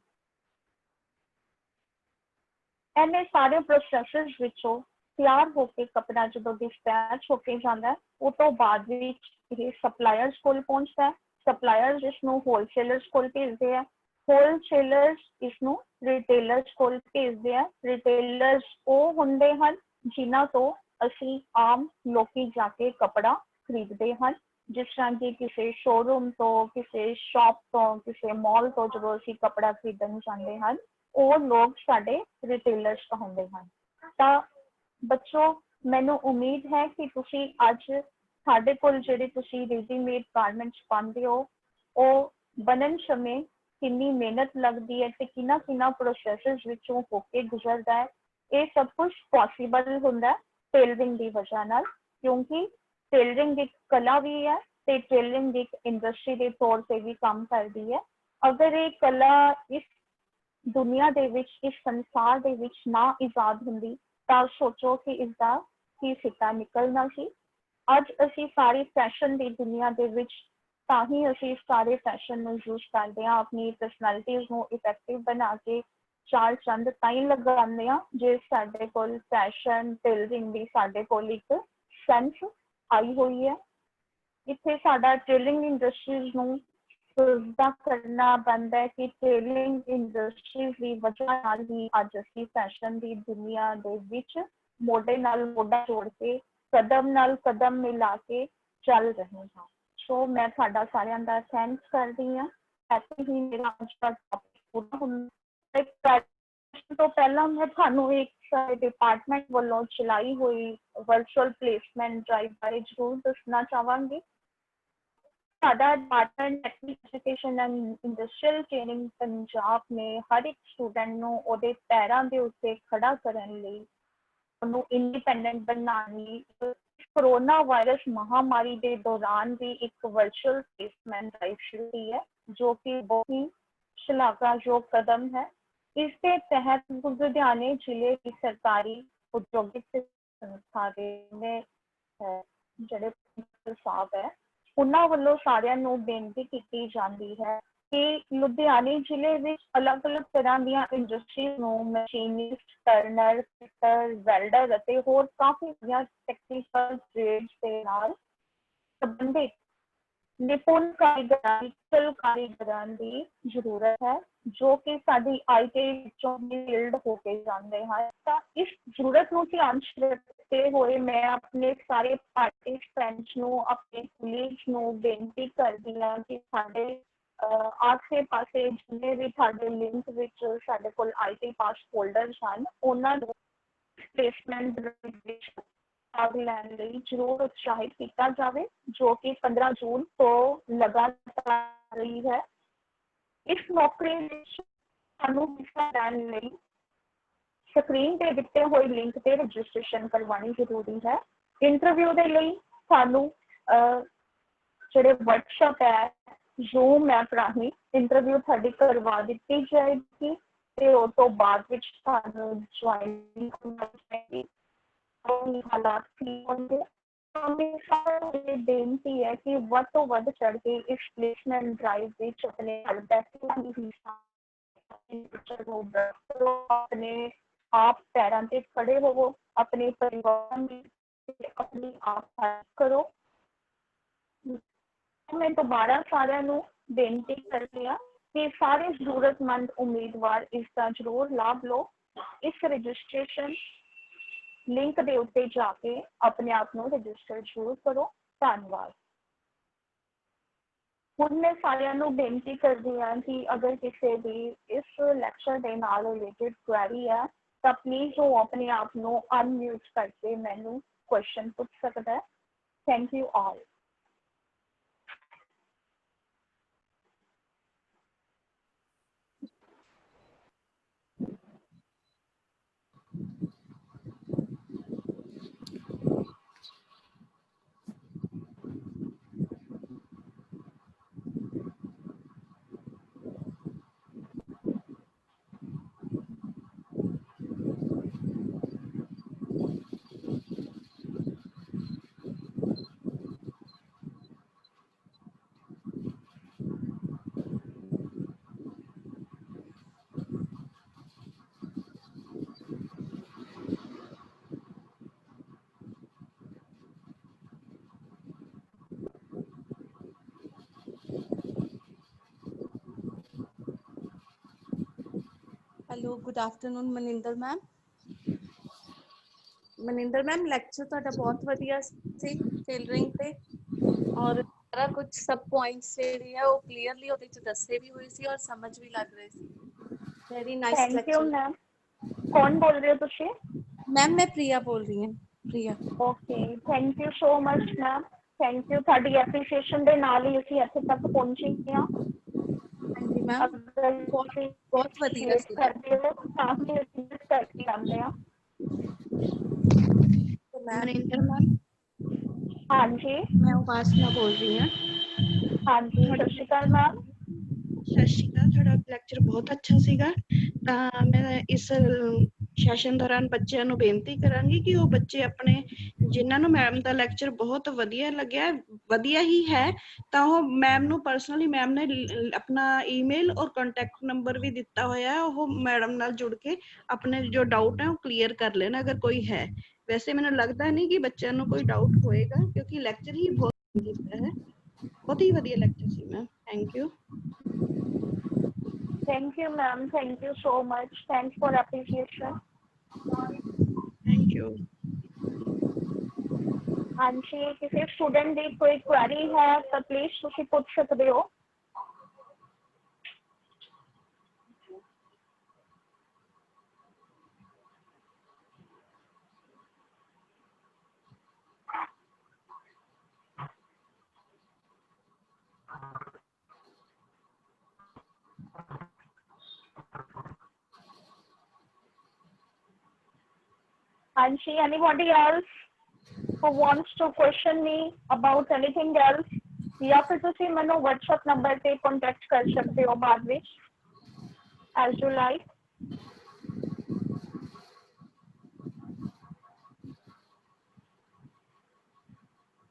ਐਨੇ ਸਾਰੇ ਪ੍ਰੋਸੈਸਸ ਵਿੱਚੋਂ ਤਿਆਰ ਹੋ ਕੇ ਕੱਪੜਾ ਜਦੋਂ ਡਿਸਪੈਚ ਹੋ ਕੇ ਜਾਂਦਾ ਹੈ, ਉਹ ਤੋਂ ਬਾਅਦ ਵਿੱਚ ਇਹ ਸਪਲਾਇਰਸ ਕੋਲ ਪਹੁੰਚਦਾ ਹੈ। ਸਪਲਾਇਰਸ ਇਸਨੂੰ ਹੋਲਸੇਲਰਸ ਕੋਲ ਭੇਜਦੇ ਆ, ਹੋਲਸੇਲਰਸ ਇਸਨੂੰ ਰਿਟੇਲਰਸ ਕੋਲ ਭੇਜਦੇ ਆ। ਰਿਟੇਲਰਸ ਉਹ ਹੁੰਦੇ ਹਨ ਜਿਨ੍ਹਾਂ ਤੋਂ ਅਸੀਂ ਆਮ ਲੋਕੀ ਜਾ ਕੇ ਕੱਪੜਾ ਖਰੀਦਦੇ ਹਨ, ਜਿਸ ਤਰ੍ਹਾਂ ਕਿ ਕਿਸੇ ਸ਼ੋਰੂਮ ਤੋਂ, ਕਿਸੇ ਸ਼ਾਪ ਤੋਂ, ਕਿਸੇ ਮਾਲ ਤੋਂ ਜਦੋਂ ਅਸੀਂ ਕੱਪੜਾ ਖਰੀਦਣ ਜਾਂਦੇ ਹਨ, ਉਹ ਲੋਕ ਸਾਡੇ ਰਿਟੇਲਰਸ ਹੁੰਦੇ ਹਨ। ਤਾਂ ਬੱਚੋ, ਮੈਨੂੰ ਉਮੀਦ ਹੈ ਕਿ ਤੁਸੀਂ ਅੱਜ ਸਾਡੇ ਕੋਲ ਜਿਹੜੇ ਤੁਸੀਂ ਰੈਡੀਮੇਡ ਗਾਰਮੈਂਟਸ ਪਾਉਂਦੇ ਹੋ, ਉਹ ਬਣਨ ਸਮੇਂ ਕਿੰਨੀ ਮਿਹਨਤ ਲੱਗਦੀ ਹੈ ਤੇ ਕਿੰਨਾ ਪ੍ਰੋਸੈਸਸ ਵਿੱਚੋਂ ਹੋ ਕੇ ਗੁਜ਼ਰਦਾ ਹੈ। ਇਹ ਸਭ ਕੁਝ ਪੋਸੀਬਲ ਹੁੰਦਾ ਟੇਲਰਿੰਗ ਦੀ ਵਜ੍ਹਾ ਨਾਲ, ਕਿਉਂਕਿ ਟੇਲਰਿੰਗ ਇੱਕ ਕਲਾ ਵੀ ਹੈ ਤੇ ਟੇਲਰਿੰਗ ਇੱਕ ਇੰਡਸਟਰੀ ਦੇ ਤੌਰ ਤੇ ਵੀ ਕੰਮ ਕਰਦੀ ਹੈ। ਅਗਰ ਇਹ ਕਲਾ ਇਸ ਦੁਨੀਆ ਦੇ ਵਿੱਚ, ਇਸ ਸੰਸਾਰ ਦੇ ਵਿੱਚ ਨਾ ਇਜਾਦ ਹੁੰਦੀ ਤਾਂ ਸੋਚੋ ਕਿ ਇਸਦਾ ਕੀ ਸਿੱਟਾ ਨਿਕਲਣਾ ਸੀ। ਅੱਜ ਅਸੀਂ ਸਾਰੀ ਫੈਸ਼ਨ ਦੀ ਦੁਨੀਆ ਦੇ ਵਿੱਚ ਤਾਂ ਹੀ ਅਸੀਂ ਸਾਰੇ ਫੈਸ਼ਨ ਨੂੰ ਯੂਜ਼ ਕਰਦੇ ਹਾਂ, ਆਪਣੀ ਪਰਸਨੈਲਿਟੀਜ਼ ਨੂੰ ਇਫੈਕਟਿਵ ਬਣਾ ਕੇ ਚਾਰ ਚੰਦ ਤਾਂ ਹੀ ਲਗਾਉਂਦੇ ਹਾਂ ਜੇ ਸਾਡੇ ਕੋਲ ਫੈਸ਼ਨ ਟੇਲਰਿੰਗ ਦੀ ਸਾਡੇ ਕੋਲ ਇੱਕ ਸੈਂਸ ਆਈ ਹੋਈ ਹੈ। ਇੱਥੇ ਸਾਡਾ ਟੇਲਰਿੰਗ ਇੰਡਸਟਰੀਜ਼ ਨੂੰ ਸੋਚਦਾ ਕਰਨਾ ਬਣਦਾ ਹੈ ਕਿ ਟੇਲਰਿੰਗ ਇੰਡਸਟਰੀ ਦੀ ਵਜ੍ਹਾ ਨਾਲ ਹੀ ਅੱਜ ਅਸੀਂ ਫੈਸ਼ਨ ਦੀ ਦੁਨੀਆ ਦੇ ਵਿੱਚ ਮੋਢੇ ਨਾਲ ਮੋਢਾ ਜੋੜ ਕੇ, ਕਦਮ ਨਾਲ ਕਦਮ ਮਿਲਾ ਕੇ ਚੱਲ ਰਹੇ ਹਾਂ। ਸੋ ਮੈਂ ਤੁਹਾਡਾ ਸਾਰਿਆਂ ਦਾ ਥੈਂਕਸ ਕਰਦੀ ਹਾਂ। ਇੱਥੇ ਹੀ ਮੇਰਾ ਅੱਜ ਦਾ ਟੌਪਿਕ ਪੂਰਾ ਹੁੰਦਾ। ਤੋਂ ਪਹਿਲਾਂ ਮੈਂ ਤੁਹਾਨੂੰ ਇੱਕ ਸਾਡੇ ਡਿਪਾਰਟਮੈਂਟ ਵੱਲੋਂ ਚਲਾਈ ਹੋਈ ਵਰਚੁਅਲ ਪਲੇਸਮੈਂਟ ਡਰਾਈਵ ਬਾਰੇ ਜ਼ਰੂਰ ਦੱਸਣਾ ਚਾਹਾਂਗੀ। ਸਾਡਾ department technical education and industrial training Punjab ਨੇ ਹਰ ਇੱਕ ਸਟੂਡੈਂਟ ਨੂੰ ਉਹਦੇ ਪੈਰਾਂ ਦੇ ਉੱਤੇ ਖੜਾ ਕਰਨ ਲਈ, ਉਹਨੂੰ ਇੰਡੀਪੈਂਡੈਂਟ ਬਣਾਉਣ ਲਈ ਕੋਰੋਨਾ ਵਾਇਰਸ ਮਹਾਮਾਰੀ ਦੇ ਦੌਰਾਨ ਵੀ ਇੱਕ ਵਰਚੁਅਲ ਪਲੇਸਮੈਂਟ ਡਰਾਈਵ ਸ਼ੁਰੂ ਕੀਤੀ ਹੈ, ਜੋ ਕਿ ਬਹੁਤ ਹੀ ਸ਼ਲਾਘਾਯੋਗ ਕਦਮ ਹੈ। ਇਸ ਦੇ ਤਹਿਤ ਲੁਧਿਆਣੇ ਜ਼ਿਲ੍ਹੇ ਦੀ ਸਰਕਾਰੀ ਉਦਯੋਗਿਕ ਸੰਸਥਾ ਦੇ ਜਿਹੜੇ ਸਾਹਿਬ ਹੈ, ਉਹਨਾਂ ਵੱਲੋਂ ਸਾਰਿਆਂ ਨੂੰ ਬੇਨਤੀ ਕੀਤੀ ਜਾਂਦੀ ਹੈ ਕਿ ਲੁਧਿਆਣੇ ਜ਼ਿਲ੍ਹੇ ਵਿੱਚ ਅਲੱਗ-ਅਲੱਗ ਤਰ੍ਹਾਂ ਦੀਆਂ ਇੰਡਸਟਰੀਜ਼ ਨੂੰ ਮਸ਼ੀਨਿਸਟ, ਟਰਨਰ, ਫਿਟਰ, ਵੈਲਡਰ ਅਤੇ ਹੋਰ ਕਾਫੀ ਟੈਕਨੀਕਲ ਟ੍ਰੇਡਸ ਦੇ ਨਾਲ ਸੰਬੰਧਿਤ ਨਿਪੁੰਨ ਕਾਰੀਗਰਾਂ ਦੀ ਜ਼ਰੂਰਤ ਹੈ, ਜੋ ਕਿ ਸਾਡੀ ਆਈਟੀ ਵਿੱਚੋਂ ਬਿਲਡ ਹੋ ਕੇ ਜਾਂਦੇ ਹਨ। ਤਾਂ ਇਸ ਜ਼ਰੂਰਤ ਨੂੰ ਧਿਆਨ ਚ ਰੱਖਦੇ ਹੋਏ ਮੈਂ ਆਪਣੇ ਸਾਰੇ ਪਾਰਟਿਸਪੈਂਟਸ ਨੂੰ, ਆਪਣੇ ਕੁਲੀਗਸ ਨੂੰ ਬੇਨਤੀ ਕਰਦੀ ਹਾਂ ਕਿ ਸਾਡੇ ਆਸੇ ਪਾਸੇ ਜਿੰਨੇ ਵੀ ਤੁਹਾਡੇ ਲਿੰਕ ਵਿੱਚ ਸਾਡੇ ਕੋਲ IT ਪਾਸ ਫੋਲਡਰਸ ਹਨ ਉਹਨਾਂ ਨੂੰ ਪਲੇਸਮੈਂਟ ਵਿੱਚ ਭਾਗ ਲੈਣ ਲਈ ਜ਼ਰੂਰ ਉਤਸ਼ਾਹਿਤ ਕੀਤਾ ਜਾਵੇ, ਜੋ ਕਿ 15 ਜੂਨ ਤੋਂ ਲਗਾਤਾਰ ਰਹੀ ਹੈ। ਇਸ ਮੌਕੇ ਵਿੱਚ ਸਾਨੂੰ ਹਿੱਸਾ ਲੈਣ ਲਈ ਸਕਰੀਨ ਤੇ ਦਿੱਤੇ ਹੋਏ ਲਿੰਕ ਤੇ ਰਜਿਸਟ੍ਰੇਸ਼ਨ ਕਰਵਾਉਣੀ ਜ਼ਰੂਰੀ ਹੈ। ਇੰਟਰਵਿਊ ਦੇ ਲਈ ਸਾਨੂੰ ਜਿਹੜੇ ਵਰਕਸ਼ਾਪ ਹੈ ਜ਼ੂਮ ਐਪ ਰਾਹੀਂ ਇੰਟਰਵਿਊ ਤੁਹਾਡੀ ਕਰਵਾ ਦਿੱਤੀ ਜਾਏਗੀ ਤੇ ਉਸ ਤੋਂ ਬਾਅਦ ਵਿੱਚ ਤੁਹਾਨੂੰ ਜੁਆਇਨ ਕਰਨਾ ਚਾਹੀਦੀ ਹਾਲਾਤ ਕੀ ਹੋਣਗੇ। ਬੇਨਤੀ ਹੈ ਕਿ ਵੱਧ ਤੋਂ ਵੱਧ ਚੜ ਕੇ ਇਸ ਪਲੇਸਮੈਂਟ ਡਰਾਈਵ ਵਿੱਚ ਆਪਣੇ ਆਪਣੇ ਆਪ ਪੈਰਾਂ ਤੇ ਖੜੇ ਹੋਵੋ, ਆਪਣੇ ਪਰਿਵਾਰ ਦੀ ਆਪਣੀ ਆਪ ਹੈਲਪ ਕਰੋ। ਮੈਂ ਦੁਬਾਰਾ ਸਾਰਿਆਂ ਨੂੰ ਬੇਨਤੀ ਕਰਦੀ ਹਾਂ ਕਿ ਸਾਰੇ ਜ਼ਰੂਰਤਮੰਦ ਉਮੀਦਵਾਰ ਇਸ ਦਾ ਜ਼ਰੂਰ ਲਾਭ ਲਓ। ਇਸ ਰਜਿਸਟ੍ਰੇਸ਼ਨ ਲਿੰਕ ਦੇ ਉੱਤੇ ਜਾ ਕੇ ਆਪਣੇ ਆਪ ਨੂੰ ਰਜਿਸਟਰ ਜ਼ਰੂਰ ਕਰੋ। ਧੰਨਵਾਦ। ਹੁਣ ਮੈਂ ਸਾਰਿਆਂ ਨੂੰ ਬੇਨਤੀ ਕਰਦੀ ਹਾਂ ਕਿ ਅਗਰ ਕਿਸੇ ਦੀ ਇਸ ਲੈਕਚਰ ਦੇ ਨਾਲ ਰਿਲੇਟਡ ਕੁਐਰੀ ਹੈ ਤਾਂ ਪਲੀਜ਼ ਉਹ ਆਪਣੇ ਆਪ ਨੂੰ ਅਨਮਿਊਟ ਕਰਕੇ ਮੈਨੂੰ ਕੁਐਸਚਨ ਪੁੱਛ ਸਕਦਾ ਹੈ। Thank you all. Hello, good afternoon Maninder ma'am. Maninder ma'am, lecture ਤੁਹਾਡਾ ਬਹੁਤ ਵਧੀਆ ਸੀ ਟੇਲਰਿੰਗ ਤੇ, ਔਰ ਸਾਰਾ ਕੁਝ ਸਭ ਪੁਆਇੰਟਸ ਜਿਹੜੇ ਆ ਉਹ ਕਲੀਅਰਲੀ ਉਹਦੇ ਚ ਦੱਸੇ ਵੀ ਹੋਏ ਸੀ ਔਰ ਸਮਝ ਵੀ ਲੱਗ ਰਹੇ ਸੀ। Very nice thank you lecture. Ma'am. ਕੌਣ ਬੋਲ ਰਹੇ ਹੋ ਤੁਸੀਂ? ਮੈਮ ਮੈਂ ਪ੍ਰਿਆ ਬੋਲ ਰਹੀ ਹਾਂ। Priya. Okay, thank you so much ma'am. Thank you. ਤੁਹਾਡੀ ਐਪਰੀਸ਼ੀਏਸ਼ਨ ਦੇ ਨਾਲ ਹੀ ਅਸੀਂ ਇੱਥੇ ਤੱਕ ਪਹੁੰਚੇ ਹਾਂ। ਹਾਂਜੀ ਮੈਮ, ਬਹੁਤ ਵਧੀਆ ਸੀ। ਕਰਦੇ ਹੋ ਤਾਂ ਵੀ ਅਸੀਂ ਕਰਕੇ ਆਉਂਦੇ ਹਾਂ। ਮਨਿੰਦਰ ਮੈਮ, ਹਾਂਜੀ ਮੈਂ ਉਪਾਸਨਾ ਬੋਲ ਰਹੀ ਹਾਂ। ਹਾਂਜੀ, ਸਤਿ ਸ਼੍ਰੀ ਅਕਾਲ ਮੈਮ। ਸਤਿ ਸ਼੍ਰੀ ਅਕਾਲ। ਤੁਹਾਡਾ ਲੈਕਚਰ ਬਹੁਤ ਅੱਛਾ ਸੀਗਾ। ਤਾਂ ਮੈਂ ਇਸ ਸੈਸ਼ਨ ਦੌਰਾਨ ਬੱਚਿਆਂ ਨੂੰ ਬੇਨਤੀ ਕਰਾਂਗੀ ਕਿ ਉਹ ਬੱਚੇ ਆਪਣੇ ਜਿਨ੍ਹਾਂ ਨੂੰ ਮੈਮ ਦਾ ਲੈਕਚਰ ਬਹੁਤ ਵਧੀਆ ਲੱਗਿਆ, ਵਧੀਆ ਹੀ ਹੈ, ਤਾਂ ਉਹ ਮੈਮ ਨੂੰ ਪਰਸਨਲੀ, ਮੈਮ ਨੇ ਆਪਣਾ ਈਮੇਲ ਔਰ ਕੰਟੈਕਟ ਨੰਬਰ ਵੀ ਦਿੱਤਾ ਹੋਇਆ, ਉਹ ਮੈਡਮ ਨਾਲ ਜੁੜ ਕੇ ਆਪਣੇ ਜੋ ਡਾਊਟ ਹੈ ਉਹ ਕਲੀਅਰ ਕਰ ਲੈਣ ਅਗਰ ਕੋਈ ਹੈ। ਵੈਸੇ ਮੈਨੂੰ ਲੱਗਦਾ ਨਹੀਂ ਕਿ ਬੱਚਿਆਂ ਨੂੰ ਕੋਈ ਡਾਊਟ ਹੋਏਗਾ ਕਿਉਂਕਿ ਲੈਕਚਰ ਹੀ ਬਹੁਤ ਵਧੀਆ ਹੈ। ਬਹੁਤ ਹੀ ਵਧੀਆ lecture C ma'am. Thank you. Thank you, ma'am. Thank you so much. Thanks for appreciation. Thank you. ਹਾਂਜੀ, ਕਿਸੇ ਸਟੂਡੈਂਟ ਦੀ ਕੋਈ ਕੁਐਰੀ ਹੈ ਤਾਂ ਪਲੀਜ਼ ਤੁਸੀਂ ਪੁੱਛ ਸਕਦੇ ਹੋ। Anshi, anybody else who wants to question me about anything else? या फिर ਤੁਸੀਂ ਮੈਨੂੰ WhatsApp ਨੰਬਰ ਤੇ ਕੰਟੈਕਟ ਕਰ ਸਕਦੇ ਹੋ ਬਾਅਦ ਵਿੱਚ, as you like.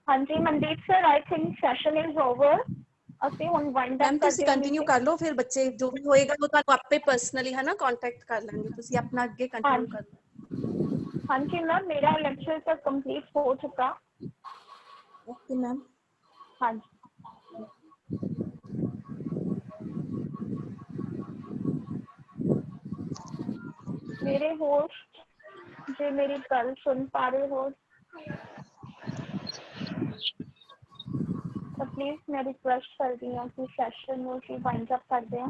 ਹਾਂਜੀ Mandeep sir, I think session is over. ਅਸੀਂ ਹੁਣ ਵਾਈਂਡ ਅਪ ਮੈਮ ਤੁਸੀਂ ਕੰਟੀਨਿਊ ਕਰ ਲਓ, ਫਿਰ ਬੱਚੇ ਜੋ ਵੀ ਹੋਏਗਾ ਉਹ ਤੁਹਾਨੂੰ ਆਪੇ ਪਰਸਨਲੀ ਹੈ ਨਾ ਕੰਟੈਕਟ ਕਰ ਲੈਣਗੇ। ਤੁਸੀਂ ਆਪਣਾ ਅੱਗੇ ਕੰਟੀਨਿਊ ਕਰ ਲਓ। ਹਾਂਜੀ ਮੈਮ, ਮੇਰਾ ਲੈਕਚਰ ਤਾਂ ਕੰਪਲੀਟ ਹੋ ਚੁੱਕਾ। Okay ma'am. ਹਾਂਜੀ। ਮੇਰੇ ਹੋਸਟ ਜੇ ਮੇਰੀ ਗੱਲ ਸੁਣ ਪਾ ਰਹੇ ਹੋ ਤਾਂ ਪਲੀਜ਼ ਮੈਂ ਰਿਕੁਐਸਟ ਕਰਦੀ ਹਾਂ ਕਿ ਸੈਸ਼ਨ ਨੂੰ ਅਸੀਂ ਵਾਈਂਡ ਅਪ ਕਰਦੇ ਹਾਂ।